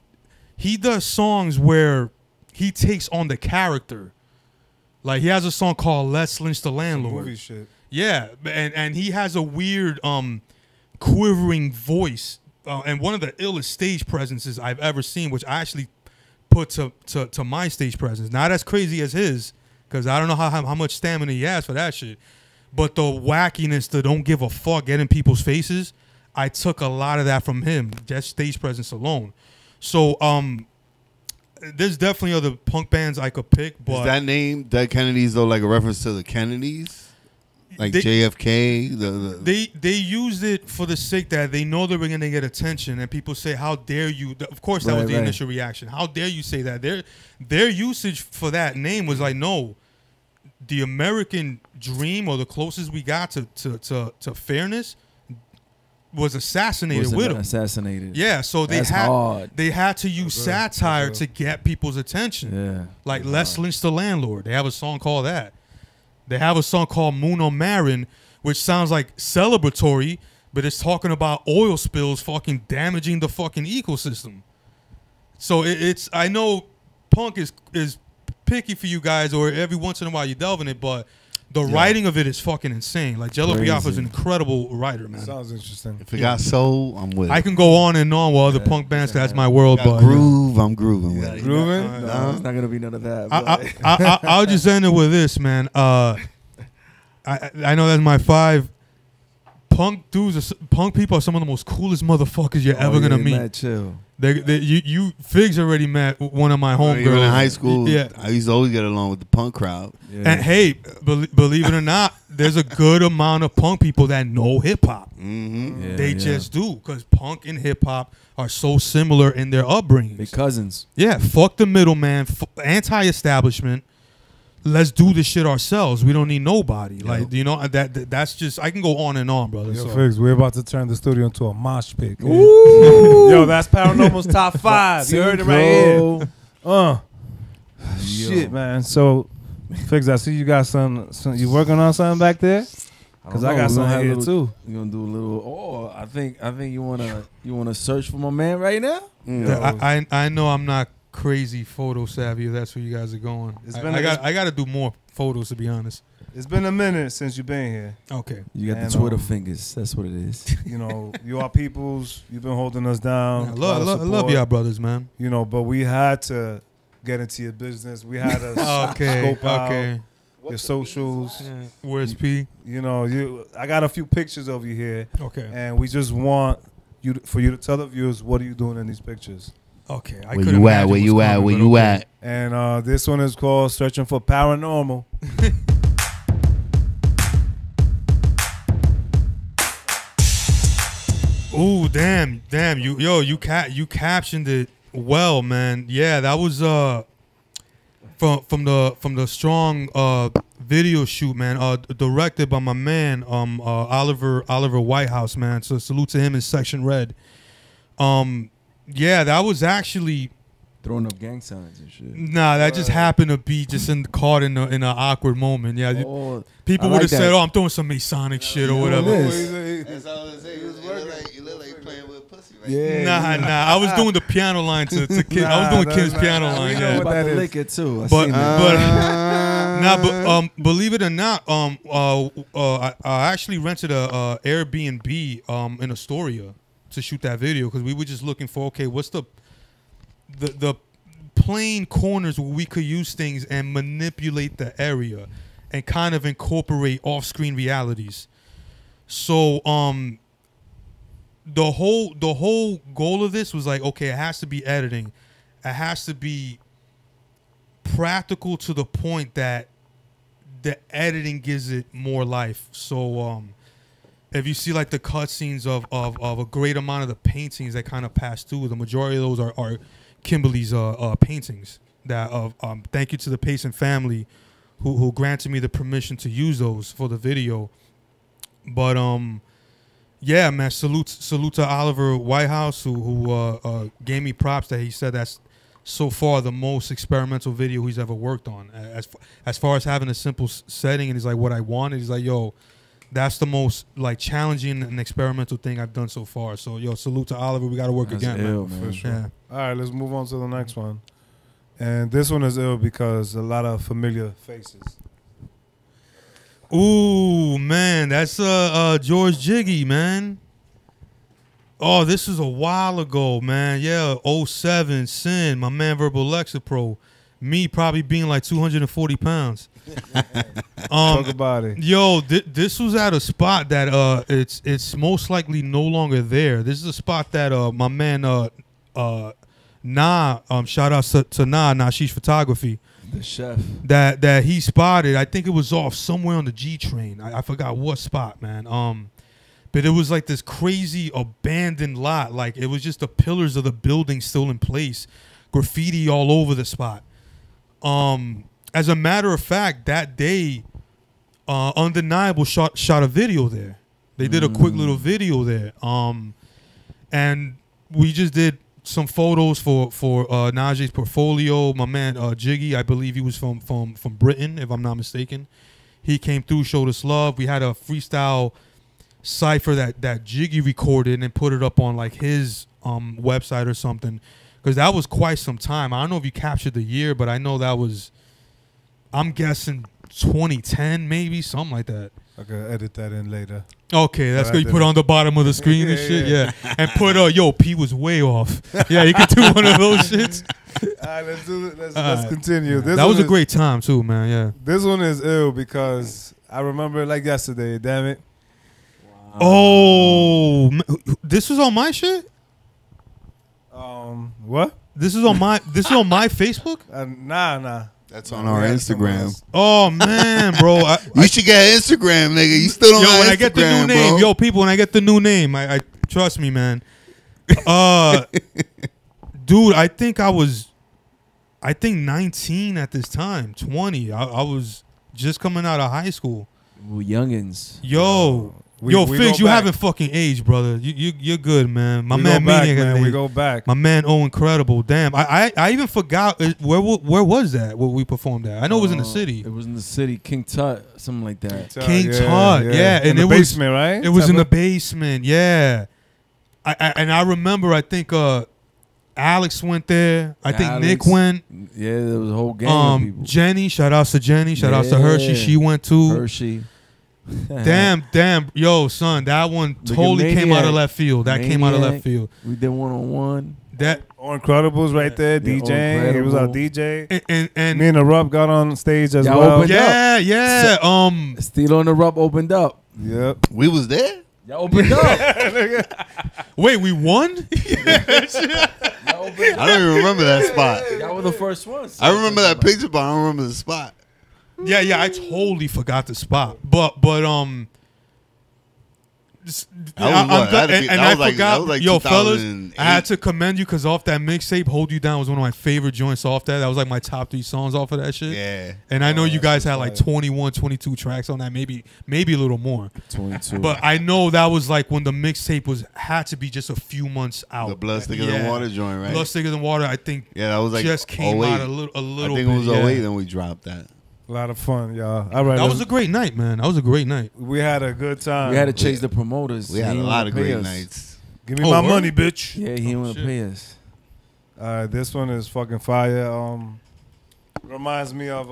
E: does songs where he takes on the character. Like he has a song called Let's Lynch the Landlord.
C: Movie shit.
E: Yeah, and he has a weird quivering voice. And one of the illest stage presences I've ever seen, which I actually put to my stage presence. Not as crazy as his, because I don't know how much stamina he has for that shit. But the wackiness, the don't give a fuck, get in people's faces, I took a lot of that from him, just stage presence alone. So there's definitely other punk bands I could pick. But
D: is that name, Dead Kennedys, though, like a reference to the Kennedys? Like JFK?
E: They used it for the sake that they know they were going to get attention, and people say, how dare you? Of course, that was the initial reaction. How dare you say that? Their usage for that name was like, no, the American dream, or the closest we got to fairness, was assassinated with them.
B: Assassinated.
E: Yeah, so they had to use satire to get people's attention.
B: Yeah.
E: Like, Let's Lynch the Landlord. They have a song called that. They have a song called Moon on Marin, which sounds like celebratory, but it's talking about oil spills fucking damaging the fucking ecosystem. So it's I know punk is picky for you guys, or every once in a while you delve in it, but the writing of it is fucking insane. Like Jello Biafra is an incredible writer, man.
C: Sounds interesting.
D: If it got soul, I'm with it.
E: I can go on and on with other punk bands. That's my world. But
D: groove, I'm grooving with it.
C: Grooving?
B: No, it's not gonna be none of that.
E: I'll just end it with this, man. I know that's my 5. Punk dudes, punk people are some of the most coolest motherfuckers you're ever gonna meet.
B: Mad chill.
E: You Figs already met one of my homegirls.
D: Even in high school,
E: yeah.
D: I used to always get along with the punk crowd.
B: Yeah.
E: And hey, believe it or not, there's a good amount of punk people that know hip hop.
D: Mm-hmm.
B: Yeah,
E: They just do, because punk and hip hop are so similar in their upbringings.
B: They cousins.
E: Yeah, fuck the middleman, anti-establishment. Let's do this shit ourselves. We don't need nobody. Like, you know, that's just, I can go on and on, brother.
C: Yo,
E: So.
C: Figs, we're about to turn the studio into a mosh pit.
B: Ooh.
C: Yo, that's Paranormal's top 5. You heard it right here. Shit, man. So, Figs, I see you got some you working on something back there? Because I got something here too.
B: You gonna do a little? Oh, I think you wanna search for my man right now.
E: Yeah, I know I'm not crazy photo savvy, if that's where you guys are going. I got to do more photos, to be honest.
C: It's been a minute since you've been here.
E: Okay.
B: You got the Twitter fingers. That's what it is.
C: You know, you are peoples. You've been holding us down.
E: I love y'all brothers, man.
C: You know, but we had to get into your business. We had to scope out your socials.
E: Yeah. Where's P?
C: You know, I got a few pictures of you here.
E: Okay.
C: And we just want for you to tell the viewers, what are you doing in these pictures?
E: Okay, I
D: Where
E: couldn't
D: you at?
E: imagine
D: Where you
E: what's
D: at?
E: coming,
D: Where
E: but
D: you
E: okay.
D: at?
C: And this one is called Searching for Paranormal.
E: Ooh, damn, you captioned it well, man. Yeah, that was from the strong video shoot, man. Directed by my man Oliver Whitehouse, man. So salute to him in Section Red. Yeah, that was actually
B: Throwing up gang signs and shit.
E: nah. That just happened to be just caught in an awkward moment. Yeah,
B: Oh,
E: people
B: I
E: would
B: like
E: have said,
B: that.
E: "Oh, I'm doing some Masonic shit or whatever."
B: it is.
D: That's all I'm saying. You look like playing with pussy right
B: Yeah.
E: Nah. I was doing the piano line to Kim. I was doing Kim's piano line.
C: know
E: Yeah,
C: what
B: About
C: that
B: to
C: is.
B: lick it too. I
E: but
B: seen that.
E: believe it or not, I actually rented a Airbnb in Astoria to shoot that video because we were just looking for what's the plain corners where we could use things and manipulate the area and kind of incorporate off-screen realities. So the whole goal of this was like, okay, it has to be editing, it has to be practical to the point that the editing gives it more life. So if you see like the cutscenes of a great amount of the paintings that kind of pass through, the majority of those are Kimberly's paintings. That thank you to the Payson family who granted me the permission to use those for the video. But yeah, man, salute to Oliver Whitehouse who gave me props that he said that's so far the most experimental video he's ever worked on. As far as having a simple setting, and he's like, what I wanted, he's like, yo, that's the most like challenging and experimental thing I've done so far. So yo, salute to Oliver. We got to work
B: That's
E: again,
B: ill,
E: man.
B: man.
C: For sure.
E: Yeah.
C: All right, let's move on to the next one. And this one is ill because a lot of familiar faces.
E: Ooh, man, that's George Jiggy, man. Oh, this is a while ago, man. Yeah, 07, Sin, my man Verbal Lexapro. Me probably being like 240 pounds.
C: Talk about it.
E: Yo, this was at a spot that it's most likely no longer there. This is a spot that my man shout out to Nashish Photography.
B: The chef.
E: That he spotted. I think it was off somewhere on the G train. I forgot what spot, man. But it was like this crazy abandoned lot. Like it was just the pillars of the building still in place, graffiti all over the spot. As a matter of fact, that day, Undeniable shot a video there. They did a quick little video there. And we just did some photos for Najee's portfolio. My man Jiggy, I believe he was from Britain, if I'm not mistaken. He came through, showed us love. We had a freestyle cipher that Jiggy recorded and put it up on like his website or something, because that was quite some time. I don't know if you captured the year, but I know that was, I'm guessing 2010 maybe, something like that.
C: I can edit that in later.
E: Okay, that's
C: But
E: good.
C: I
E: You put
C: didn't.
E: it on the bottom of the screen and
C: Yeah,
E: shit,
C: yeah.
E: yeah. And put yo, P was way off. Yeah, you could do one of those shits.
C: All right, let's do it. Let's continue. This
E: That was
C: one
E: a great time too, man. Yeah.
C: This one is ill because I remember it like yesterday. Damn it.
E: Oh, this was on my shit.
C: What?
E: This is on my Facebook.
C: Nah.
D: That's on our
C: We had someone
D: Instagram.
C: else.
E: Oh man, bro.
D: You should get an Instagram, nigga. You still don't
E: Yo,
D: have
E: when
D: Instagram,
E: I get the new name,
D: bro.
E: yo, people, when I get the new name, I trust me, man. Dude, I think 19 at this time, 20. I was just coming out of high school.
B: Well, youngins.
E: Yo,
C: We
E: Figs,
C: go
E: you
C: back.
E: haven't fucking aged, brother. You're good, man. My
C: We
E: man
C: go back,
E: Maniac
C: man.
E: hasn't
C: We
E: aged.
C: go back.
E: My man, incredible. Damn, I even forgot where was that? Where we performed at? I know it was in the city.
B: It was in the city. King Tut, something like that.
E: King Tut, yeah,
C: in
E: and
C: the
E: it was-
C: basement, right?
E: It was in the basement, yeah. I remember. I think Alex went there. I think Nick
B: Alex.
E: went.
B: Yeah, there was a whole gang of people.
E: Jenny, shout outs to Jenny. Shout outs to Hershey.
B: Yeah.
E: She went too.
B: Hershey.
E: Damn, yo, son, that one
B: Look at
E: totally came out of
B: Maniac.
E: left field. That came out of left field.
B: We did one-on-one.
E: That
C: Or Incredibles right there,
B: Yeah,
C: DJing. He was our
B: Incredible.
C: DJ.
E: and
C: Me and the Rub got on stage as
B: Y'all
C: well.
B: opened
E: yeah.
B: Steel on the Rub opened up.
C: Yep.
D: We was there?
B: Y'all opened up.
E: Wait, we won?
B: Y'all opened
D: I don't even remember that spot.
B: Y'all were the first ones.
D: I remember that picture, but I don't remember the spot.
E: Yeah, I totally forgot the spot. But I forgot, yo, fellas, I had to commend you because off that mixtape, "Hold You Down" was one of my favorite joints off that. That was like my top 3 songs off of that shit.
D: Yeah.
E: And I know you guys had like 21, 22 tracks on that, maybe a little more.
B: 22.
E: But I know that was like when the mixtape had to be just a few months out.
D: The Blood Thicker Than Water joint, right?
E: Blood Thicker Than Water, I think.
D: Yeah, that was like
E: just came out a little
D: I
E: bit.
D: think it was 08 then we dropped that.
C: A lot of fun, y'all. All right,
E: that was a great night, man. That was a great night.
C: We had a good time.
B: We had to chase the promoters.
D: We had a lot of great nights.
C: Give me my money, bitch.
B: Yeah, he want to pay us.
C: This one is fucking fire. Reminds me of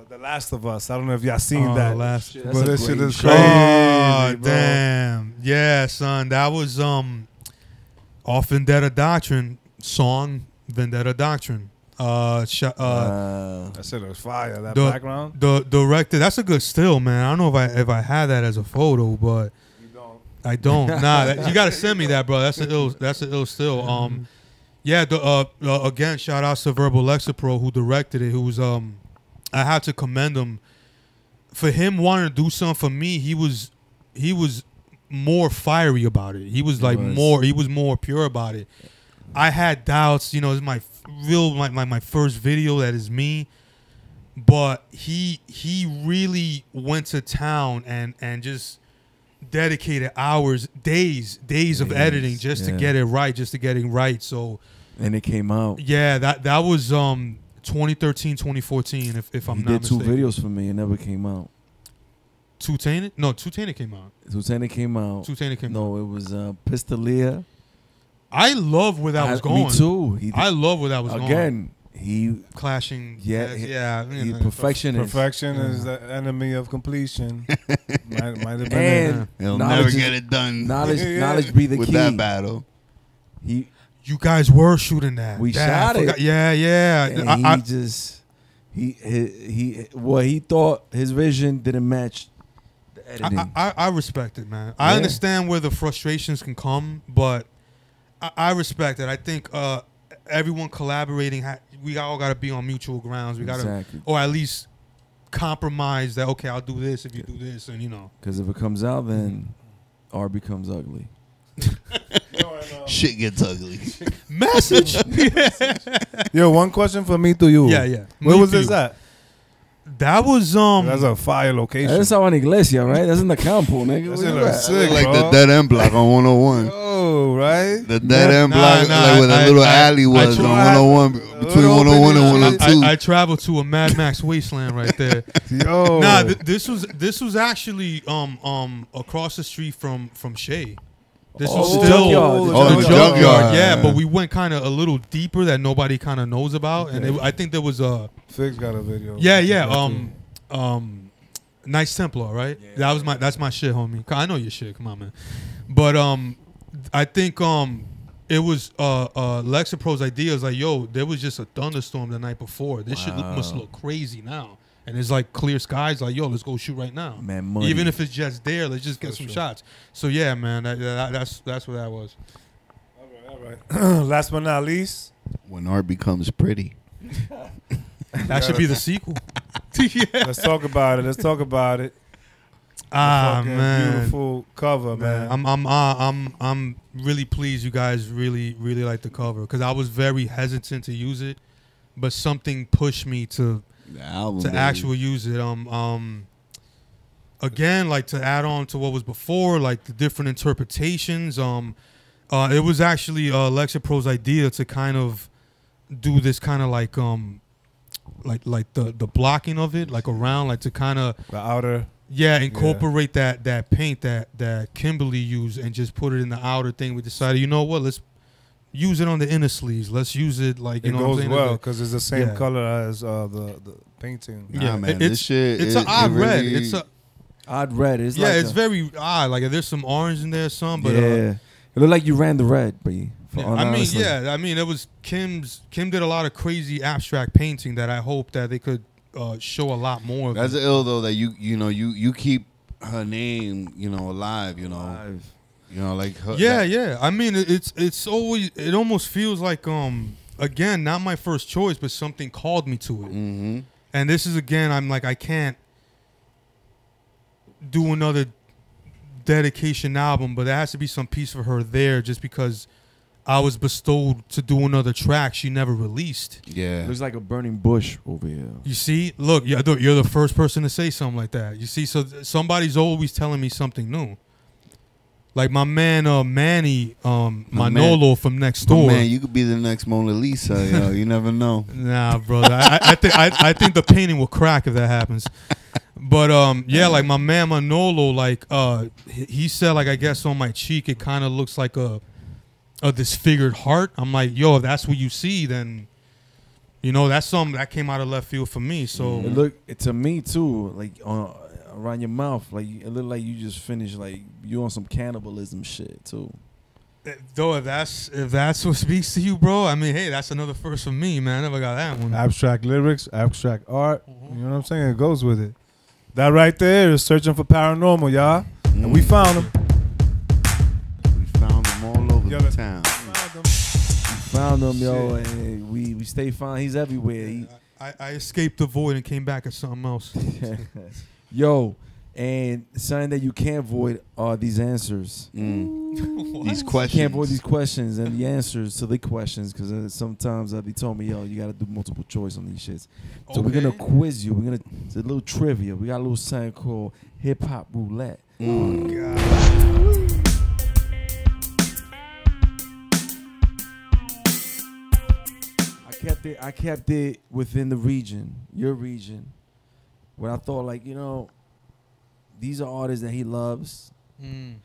C: The Last of Us. I don't know if y'all seen that. But this shit is crazy.
E: Oh, damn. Yeah, son. That was off Vendetta Doctrine song, Vendetta Doctrine. That shit
C: was fire. That background.
E: The director. That's a good still, man. I don't know if I had that as a photo, but
C: you don't.
E: I don't. Nah, you gotta send me that, bro. That's an ill still. Yeah. Again, shout out to Verbal Lexapro who directed it. Who was I had to commend him for him wanting to do something for me. He was more fiery about it. He was more pure about it. I had doubts, you know, it's my first video that is me, but he really went to town and just dedicated hours, days of editing just to get it right, So
B: and it came out.
E: Yeah, that was 2013, 2014 if I'm not mistaken.
B: He did 2 videos for me. It never came out.
E: Two Tainted? No, Two Tainted came out.
B: Two Tainted came out. No, it was Pistolia.
E: I love where that was going.
B: Me too.
E: I love where that was going.
B: Again, he
E: clashing.
B: Yeah. He's perfectionist.
C: Perfection is the enemy of completion. might have been
D: and he'll never get it done.
B: Knowledge be the
D: with
B: key.
D: That battle.
E: You guys were shooting that.
B: We shot it.
E: Yeah.
B: And he thought his vision didn't match the editing.
E: I respect it, man. I understand where the frustrations can come, but I respect it. I think everyone collaborating, we all got to be on mutual grounds. We got to, or at least compromise that. Okay, I'll do this if you do this, and you know.
B: Because if it comes out, then R becomes ugly.
D: Shit gets ugly.
E: Message.
C: Yo, one question for me to you.
E: Yeah.
C: Where was this at?
E: That was
C: That's a fire location.
B: That's out in Iglesia, right? That's in the campo, nigga.
C: That's sick,
D: like
C: bro.
D: the dead end block on 101.
C: Oh, right.
D: The dead end block, like where the little alley was on 101, between 101 and 102.
E: I traveled to a Mad Max wasteland right there.
C: Yo.
E: Nah, this was actually across the street from Shea. This was still
D: the junkyard.
E: Yeah, but we went kind of a little deeper that nobody kind of knows about, and I think there was a
C: Fix got a video.
E: Yeah. Nice Templar, right? Yeah. That's my shit, homie. I know your shit. Come on, man. But I think it was Lexapro's idea. Is like, yo, there was just a thunderstorm the night before. This shit must look crazy now. And it's like clear skies. Like, yo, let's go shoot right now.
B: Man, money.
E: Even if it's just there, let's just get some shots. So yeah, man, that's what that was.
C: All right. Last but not least,
D: when art becomes pretty.
E: That should be the sequel.
C: Let's talk about it.
E: Man,
C: beautiful cover, man.
E: I'm really pleased you guys really like the cover because I was very hesitant to use it, but something pushed me to actually use it. Again, like to add on to what was before, like the different interpretations. It was actually Lexapro's idea to kind of do this kind of like the blocking of it, like around, like to kind of
C: the outer.
E: Yeah, incorporate that paint that Kimberly used and just put it in the outer thing. We decided, you know what, let's use it on the inner sleeves. Let's use it like, you know what I'm saying?
C: It goes well because it's the same color as the painting.
D: Nah, man, this shit.
E: It's an odd red. It's a
B: odd red. It's
E: it's very odd. Like there's some orange in there, but
B: it looked like you ran the red, but
E: I mean, it was Kim did a lot of crazy abstract painting that I hope that they could show a lot more of.
D: That's ill though that you keep her name alive, like her,
E: yeah. I mean, it's always, it almost feels like again, not my first choice, but something called me to it.
D: Mm-hmm.
E: And this is, again, I'm like, I can't do another dedication album, but there has to be some piece for her there just because I was bestowed to do another track she never released.
D: Yeah.
B: Looks like a burning bush over here.
E: You see? Look, you're the first person to say something like that. You see? So somebody's always telling me something new. Like my man Manny Manolo from next door.
D: Man, you could be the next Mona Lisa. Yo, you never know.
E: Nah, brother. I think the painting will crack if that happens. But yeah, like my man Manolo, like he said, like I guess on my cheek it kind of looks like a disfigured heart. I'm like, yo, if that's what you see, then you know that's something that came out of left field for me. So
B: it looked to me too, like around your mouth, like it looked like you just finished, like you on some cannibalism shit too.
E: Though if that's what speaks to you, bro, I mean, hey, that's another first for me, man. I never got that one.
C: Abstract lyrics, abstract art. You know what I'm saying? It goes with it. That right there is Searching for Paranormal, y'all. And we found him.
D: We found them all over the town.
B: We found him, yo, and we stay fine. He's everywhere.
E: I escaped the void and came back as something else.
B: Yo, and something that you can't avoid are these answers.
D: These questions.
B: You can't avoid these questions and the answers to the questions because sometimes they told me, yo, you got to do multiple choice on these shits. So we're going to quiz you. It's a little trivia. We got a little something called Hip Hop Roulette.
E: Oh, God.
B: I kept it within the region, your region, where I thought, like, you know, these are artists that he loves, and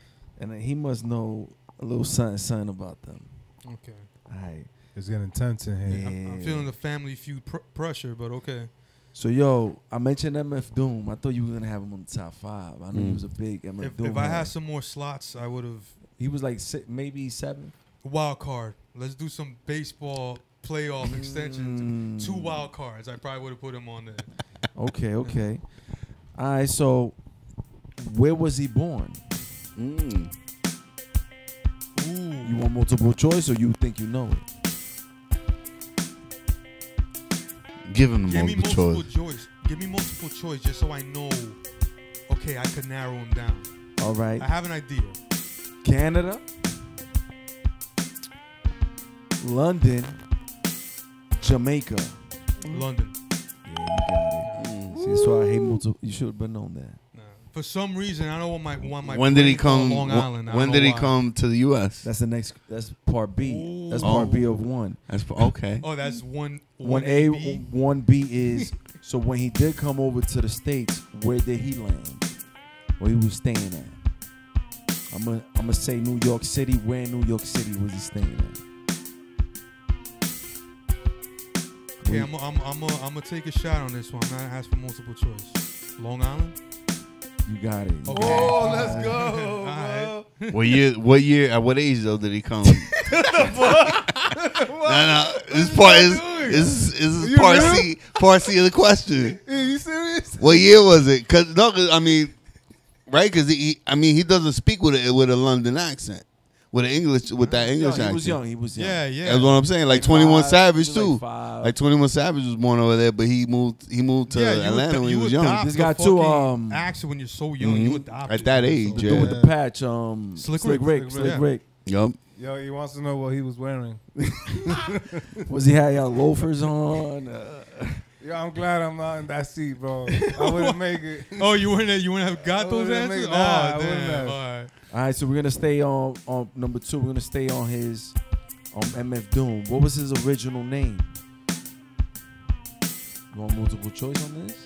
B: he must know a little something about them.
E: Okay.
B: All right.
C: It's getting intense in here.
B: Yeah.
E: I'm feeling the Family Feud pressure, but okay.
B: So, yo, I mentioned MF Doom. I thought you were going to have him on the top 5. I knew he was a big MF Doom.
E: If I had some more slots, I would have.
B: He was like maybe 7.
E: Wild card. Let's do some baseball playoff extensions. 2 wild cards. I probably would have put him on there.
B: Okay. All right, so where was he born?
E: Ooh.
B: You want multiple choice or you think you know it?
D: Give him the multiple
E: choice. Give me multiple choice just so I know, okay, I could narrow him down.
B: All right.
E: I have an idea.
B: Canada, London, Jamaica.
E: London.
B: Yeah, you got it. See, that's why I hate multiple. You should have been on that.
E: Nah. For some reason, I don't want my
D: when did he come?
E: Long Island.
D: When did he come to the U.S.?
B: That's the next. That's part B.
E: Ooh.
B: That's part B of 1.
D: That's okay.
E: Oh, that's 1A.
B: 1B is. So when he did come over to the States, where did he land? Where he was staying at? I'm gonna say New York City. Where in New York City was he staying at?
E: Okay, I'm gonna take a shot on this one. I'm not asking for multiple choice. Long Island.
B: You got it.
E: Okay.
C: Oh, let's go.
E: All right.
D: What year? At what age though did he come? No. This part is part C of the question.
C: Are you serious?
D: What year was it? Cause I mean, right? Cause he doesn't speak with a London accent. With that English accent.
B: He was young.
E: Yeah.
D: That's what I'm saying. Like 21 Savage too.
B: Like
D: 21 Savage was born over there, but he moved to Atlanta when he was young.
B: This guy too.
E: Accent when you're so young, you adopt
D: at that age.
B: The dude with the patch. Slick Rick.
D: Yup.
C: Yo, he wants to know what he was wearing.
B: Was he had loafers on?
C: Yo, I'm glad I'm not in that seat, bro. I wouldn't make it.
E: Oh, you wouldn't have got those answers?
C: Nah, I
E: oh,
C: wouldn't
E: damn.
C: have.
E: All right.
B: All right, so we're gonna stay on number 2. We're gonna stay on his MF Doom. What was his original name? You want multiple choice on this?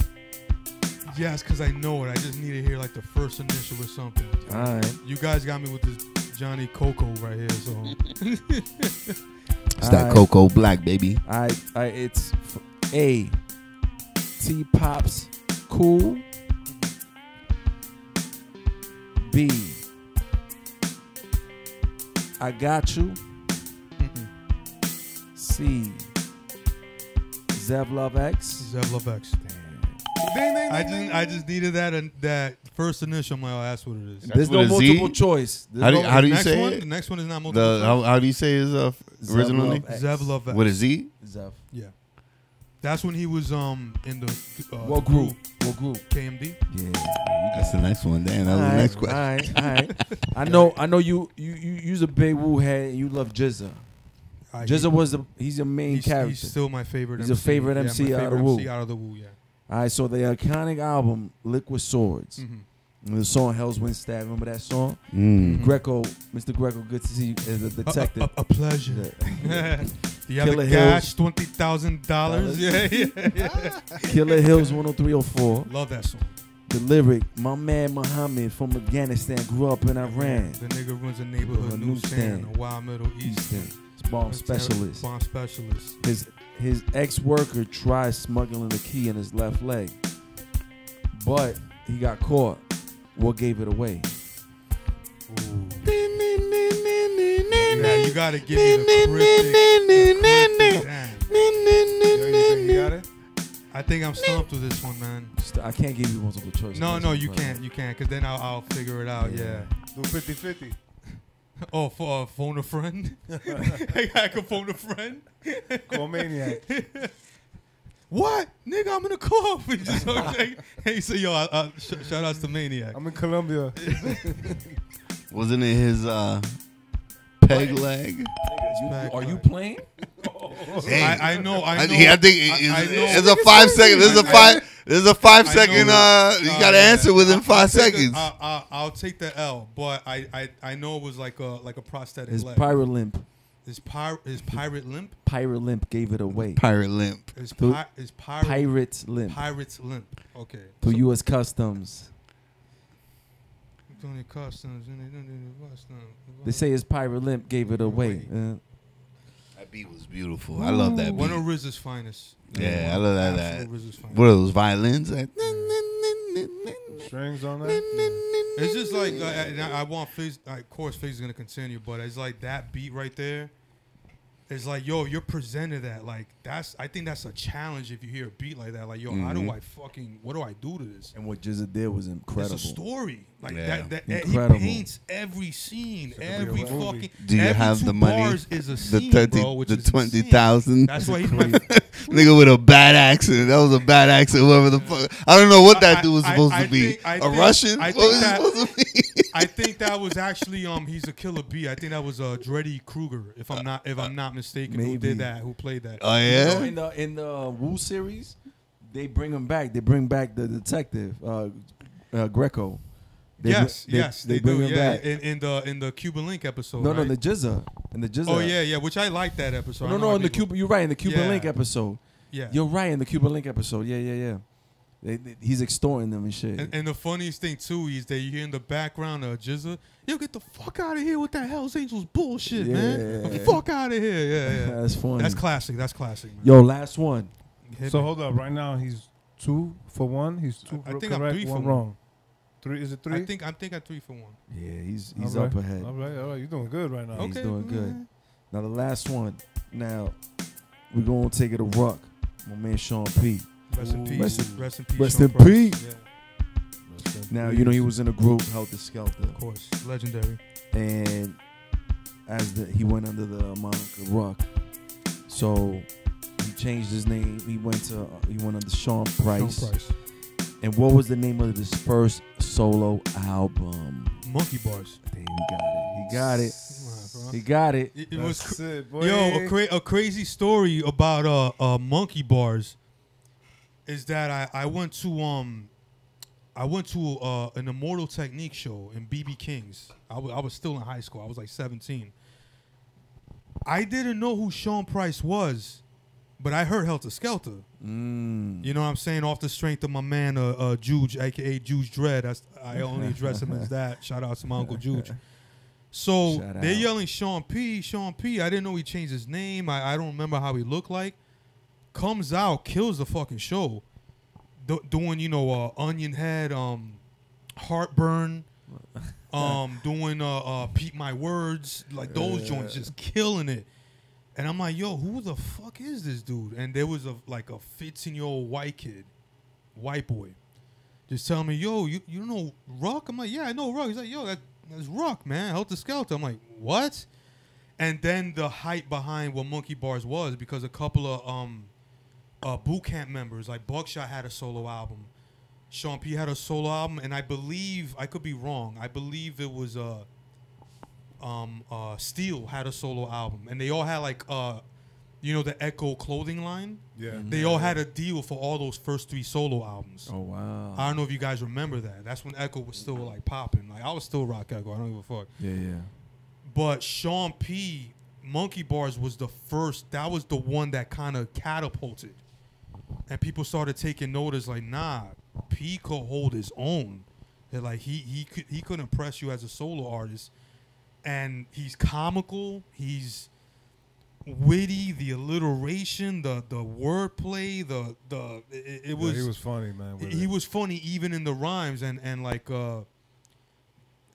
E: Yes, because I know it. I just need to hear like the first initial or something.
B: All right.
E: You guys got me with this Johnny Coco right here, so.
D: It's that Coco Black, baby.
B: All right. It's A. T-Pop's Cool. B. I Got You. C. Zev Love X.
E: Zev Love X.
B: Damn.
E: I just needed that first initial, I'm like, oh, that's what it is.
B: There's no
D: with a Z?
B: multiple choice. There's
D: How do you
E: next
D: say
E: one,
D: it?
E: The next one is not multiple
D: How do you say his original name?
B: X.
E: Zev Love X.
D: With a Z?
B: Zev.
E: Yeah. That's when he was in the
B: What group? What group?
E: KMD.
B: Yeah.
D: That's the next one. Damn, that was the next question.
B: All right. I know you's a big Wu head and you love Jizza. Jizza he's a main character.
E: He's still my favorite
B: He's
E: MC.
B: a favorite MC
E: my
B: out
E: favorite
B: of Wu.
E: MC out of the Wu, yeah.
B: All right, so the iconic album Liquid Swords. And the song Hell's Wind Stab. Remember that song? Greco, Mr. Greco, good to see you as a detective.
E: A pleasure. The
B: Killer
E: other
B: Hills.
E: cash, $20,000. Yeah.
B: Killer Hills 10304.
E: Love that song.
B: The lyric, my man Muhammad from Afghanistan grew up in Iran.
E: The nigga runs a neighborhood newsstand, a wild Middle Eastern.
B: Bomb specialist.
E: Bomb specialist.
B: His ex-worker tried smuggling the key in his left leg, but he got caught. What gave it away?
E: Ooh. Yeah, you gotta give me the cryptic.
C: You got it?
E: I think I'm stumped with this one, man.
B: I can't give you multiple choice.
E: No, you can't, because then I'll figure it out. Yeah.
C: Do 50-50.
E: Oh, for phone a friend. I can phone a friend.
C: Call Maniac.
E: What? Nigga, I'm in a club. He said, yo, shout outs to Maniac.
C: I'm in Colombia.
D: Wasn't it his peg leg?
B: Are you playing?
D: Hey,
E: I know.
D: I think it's a 5 second. There's a 5 second. You got to answer within 5 seconds.
E: I'll take the L, but I know it was like a prosthetic
B: His
E: leg.
B: pirate limp.
E: His pirate limp.
B: Pirate limp gave it away.
D: Pirate limp.
E: His
B: pirate's limp.
E: Pirate's limp. Okay.
B: To U.S. Customs. They say his pirate limp gave it away.
D: That beat was beautiful. I love that beat.
E: One of RZA's finest.
D: Yeah, I love that.
E: RZA's finest.
D: What are those violins?
C: Strings on that?
E: It's just like I want Fizz. Of course, Fizz is gonna continue, but it's like that beat right there. It's like, yo, you're presented that like I think that's a challenge if you hear a beat like that. Like, yo, how do I what do I do to this?
B: And what Jizza did was incredible.
E: It's a story. Like that
B: incredible.
E: he paints every scene, every fucking.
D: Do you
E: every
D: have
E: two
D: the money?
E: bars is a scene,
D: The
E: bro, which is
D: 20,000.
E: That's why he's my.
D: Nigga with a bad accent. That was a bad accent. Whoever the fuck. I don't know what that dude was supposed to be. A Russian? What was he supposed to be?
E: I think that was actually he's a killer bee. I think that was Dreddy Kruger, if I'm not mistaken, who did that, who played that.
D: Oh yeah.
B: You know, in the Wu series, they bring him back. They bring back the detective Greco.
E: Yes, they
B: bring
E: do.
B: him
E: Yeah,
B: back.
E: in the Cuban Link episode.
B: No,
E: right?
B: the Jizza. In the Jizza.
E: Oh yeah, which I like that episode.
B: No, in the Cuban. You're right. In the Cuban Link episode.
E: Yeah.
B: You're right. In the Cuban Link episode. Yeah. He's extorting them and shit.
E: And the funniest thing too is that you hear in the background Jizza, yo, get the fuck out of here with that Hell's Angels bullshit, man. Get the fuck out of here. Yeah.
B: That's funny.
E: That's classic, man.
B: Yo, last one.
C: So hold up. Right now he's 2 for 1. He's 2
E: I think
C: correct,
E: I'm 3 for
C: 1
E: 1.
C: wrong. 3 is it 3?
E: I think I'm 3 for 1.
B: Yeah, he's
C: All right.
B: up ahead.
C: All right. You're doing good right now.
E: Okay.
B: He's doing good. Now the last one. Now we're gonna take it a rock. My man Sean P.
E: Rest in peace. Rest in peace.
B: Rest
E: Sean
B: in
E: Price.
B: peace.
E: Yeah,
B: Now you know he was in a group Helter Skelter,
E: of course, legendary.
B: and he went under the moniker Ruck, so he changed his name. He went under Sean Price.
E: Sean Price.
B: And what was the name of his first solo album?
E: Monkey Bars.
B: Damn, he got it.
E: Come on, bro.
B: He got it.
E: It was
C: That's it, boy.
E: yo a crazy story about Monkey Bars is that I went to an Immortal Technique show in BB King's. I was still in high school. I was like 17. I didn't know who Sean Price was, but I heard Helter Skelter. You know what I'm saying? Off the strength of my man Juge, aka Juge Dread. I only address him as that. Shout out to my uncle Juge. So they're yelling Sean P. I didn't know he changed his name. I don't remember how he looked like. Comes out, kills the fucking show. Doing, Onion Head, Heartburn, doing Peep My Words, like those joints, just killing it. And I'm like, yo, who the fuck is this dude? And there was a 15-year-old white boy. just telling me, yo, you know Ruck? I'm like, yeah, I know Ruck. He's like, yo, that's Ruck, man. Helter Skelter. I'm like, what? And then the hype behind what Monkey Bars was, because a couple of boot camp members, like Buckshot had a solo album, Sean P had a solo album, and I believe, I could be wrong, I believe it was Steel had a solo album, and they all had like you know, the Echo clothing line.
C: Yeah.
E: They all had a deal for all those first 3 solo albums.
B: Oh wow.
E: I don't know if you guys remember that. That's when Echo was still like popping. Like I was still rock Echo. I don't give a fuck.
B: Yeah.
E: But Sean P, Monkey Bars was the first. That was the one that kind of catapulted, and people started taking notice. Like, nah, P could hold his own. That like he could impress you as a solo artist, and he's comical. He's witty. The alliteration, the wordplay, it was.
C: Yeah, he was funny, man.
E: He was funny even in the rhymes, and like.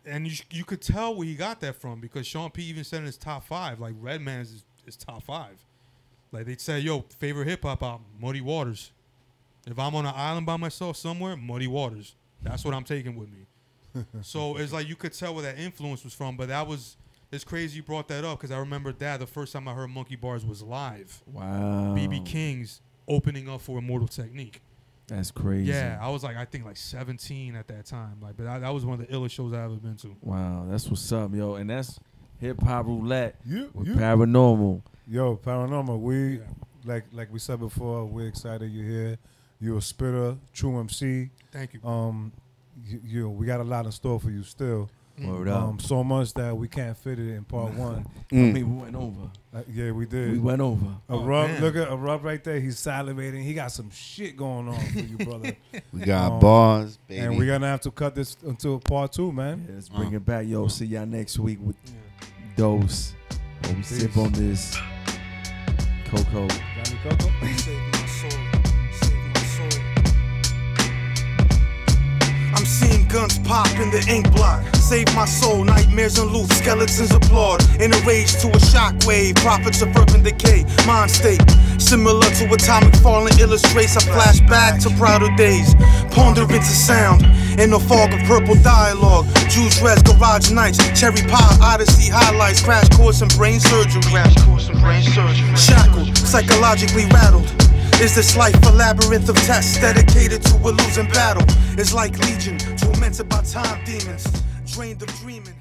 E: And you could tell where he got that from, because Sean P even said in his top 5, like Redman's is top 5. Like they said, yo, favorite hip hop album, Muddy Waters. If I'm on an island by myself somewhere, Muddy Waters. That's what I'm taking with me. So it's like you could tell where that influence was from. But it's crazy you brought that up, because I remember the first time I heard Monkey Bars was live.
B: Wow.
E: BB King's opening up for Immortal Technique.
B: That's crazy.
E: Yeah, I was like, I think like 17 at that time. Like, but that was one of the illest shows I ever been to.
B: Wow, that's what's up, yo. And that's Hip Hop Roulette with
C: you.
B: Paranormal.
C: Yo, Paranormal, like we said before, we're excited you're here. You're a spitter, true MC.
E: Thank you.
C: We got a lot in store for you still.
B: Word up.
C: So much that we can't fit it in part 1.
B: I mean, we went over.
C: Yeah, we did.
B: We went over.
C: Look at Arub right there. He's salivating. He got some shit going on for you, brother.
D: We got bars, baby.
C: And we're going to have to cut this until part 2, man.
B: Yeah, let's bring it back. Yo, see y'all next week with Dose. While we sip on this Coco.
C: Johnny Coco?
A: Save my soul. Save my soul. I'm seeing guns pop in the ink blot. Save my soul, nightmares and loot, skeletons applaud. In a rage to a shockwave, prophets of urban decay, mind state. Similar to atomic falling illustrates, I flash back to prouder days. Ponder into sound, in a fog of purple dialogue. Juice Res, garage nights, cherry pie, odyssey highlights, crash course in brain surgery. Shackled, psychologically rattled. Is this life a labyrinth of tests dedicated to a losing battle? It's like Legion, tormented by time demons, drained of dreaming.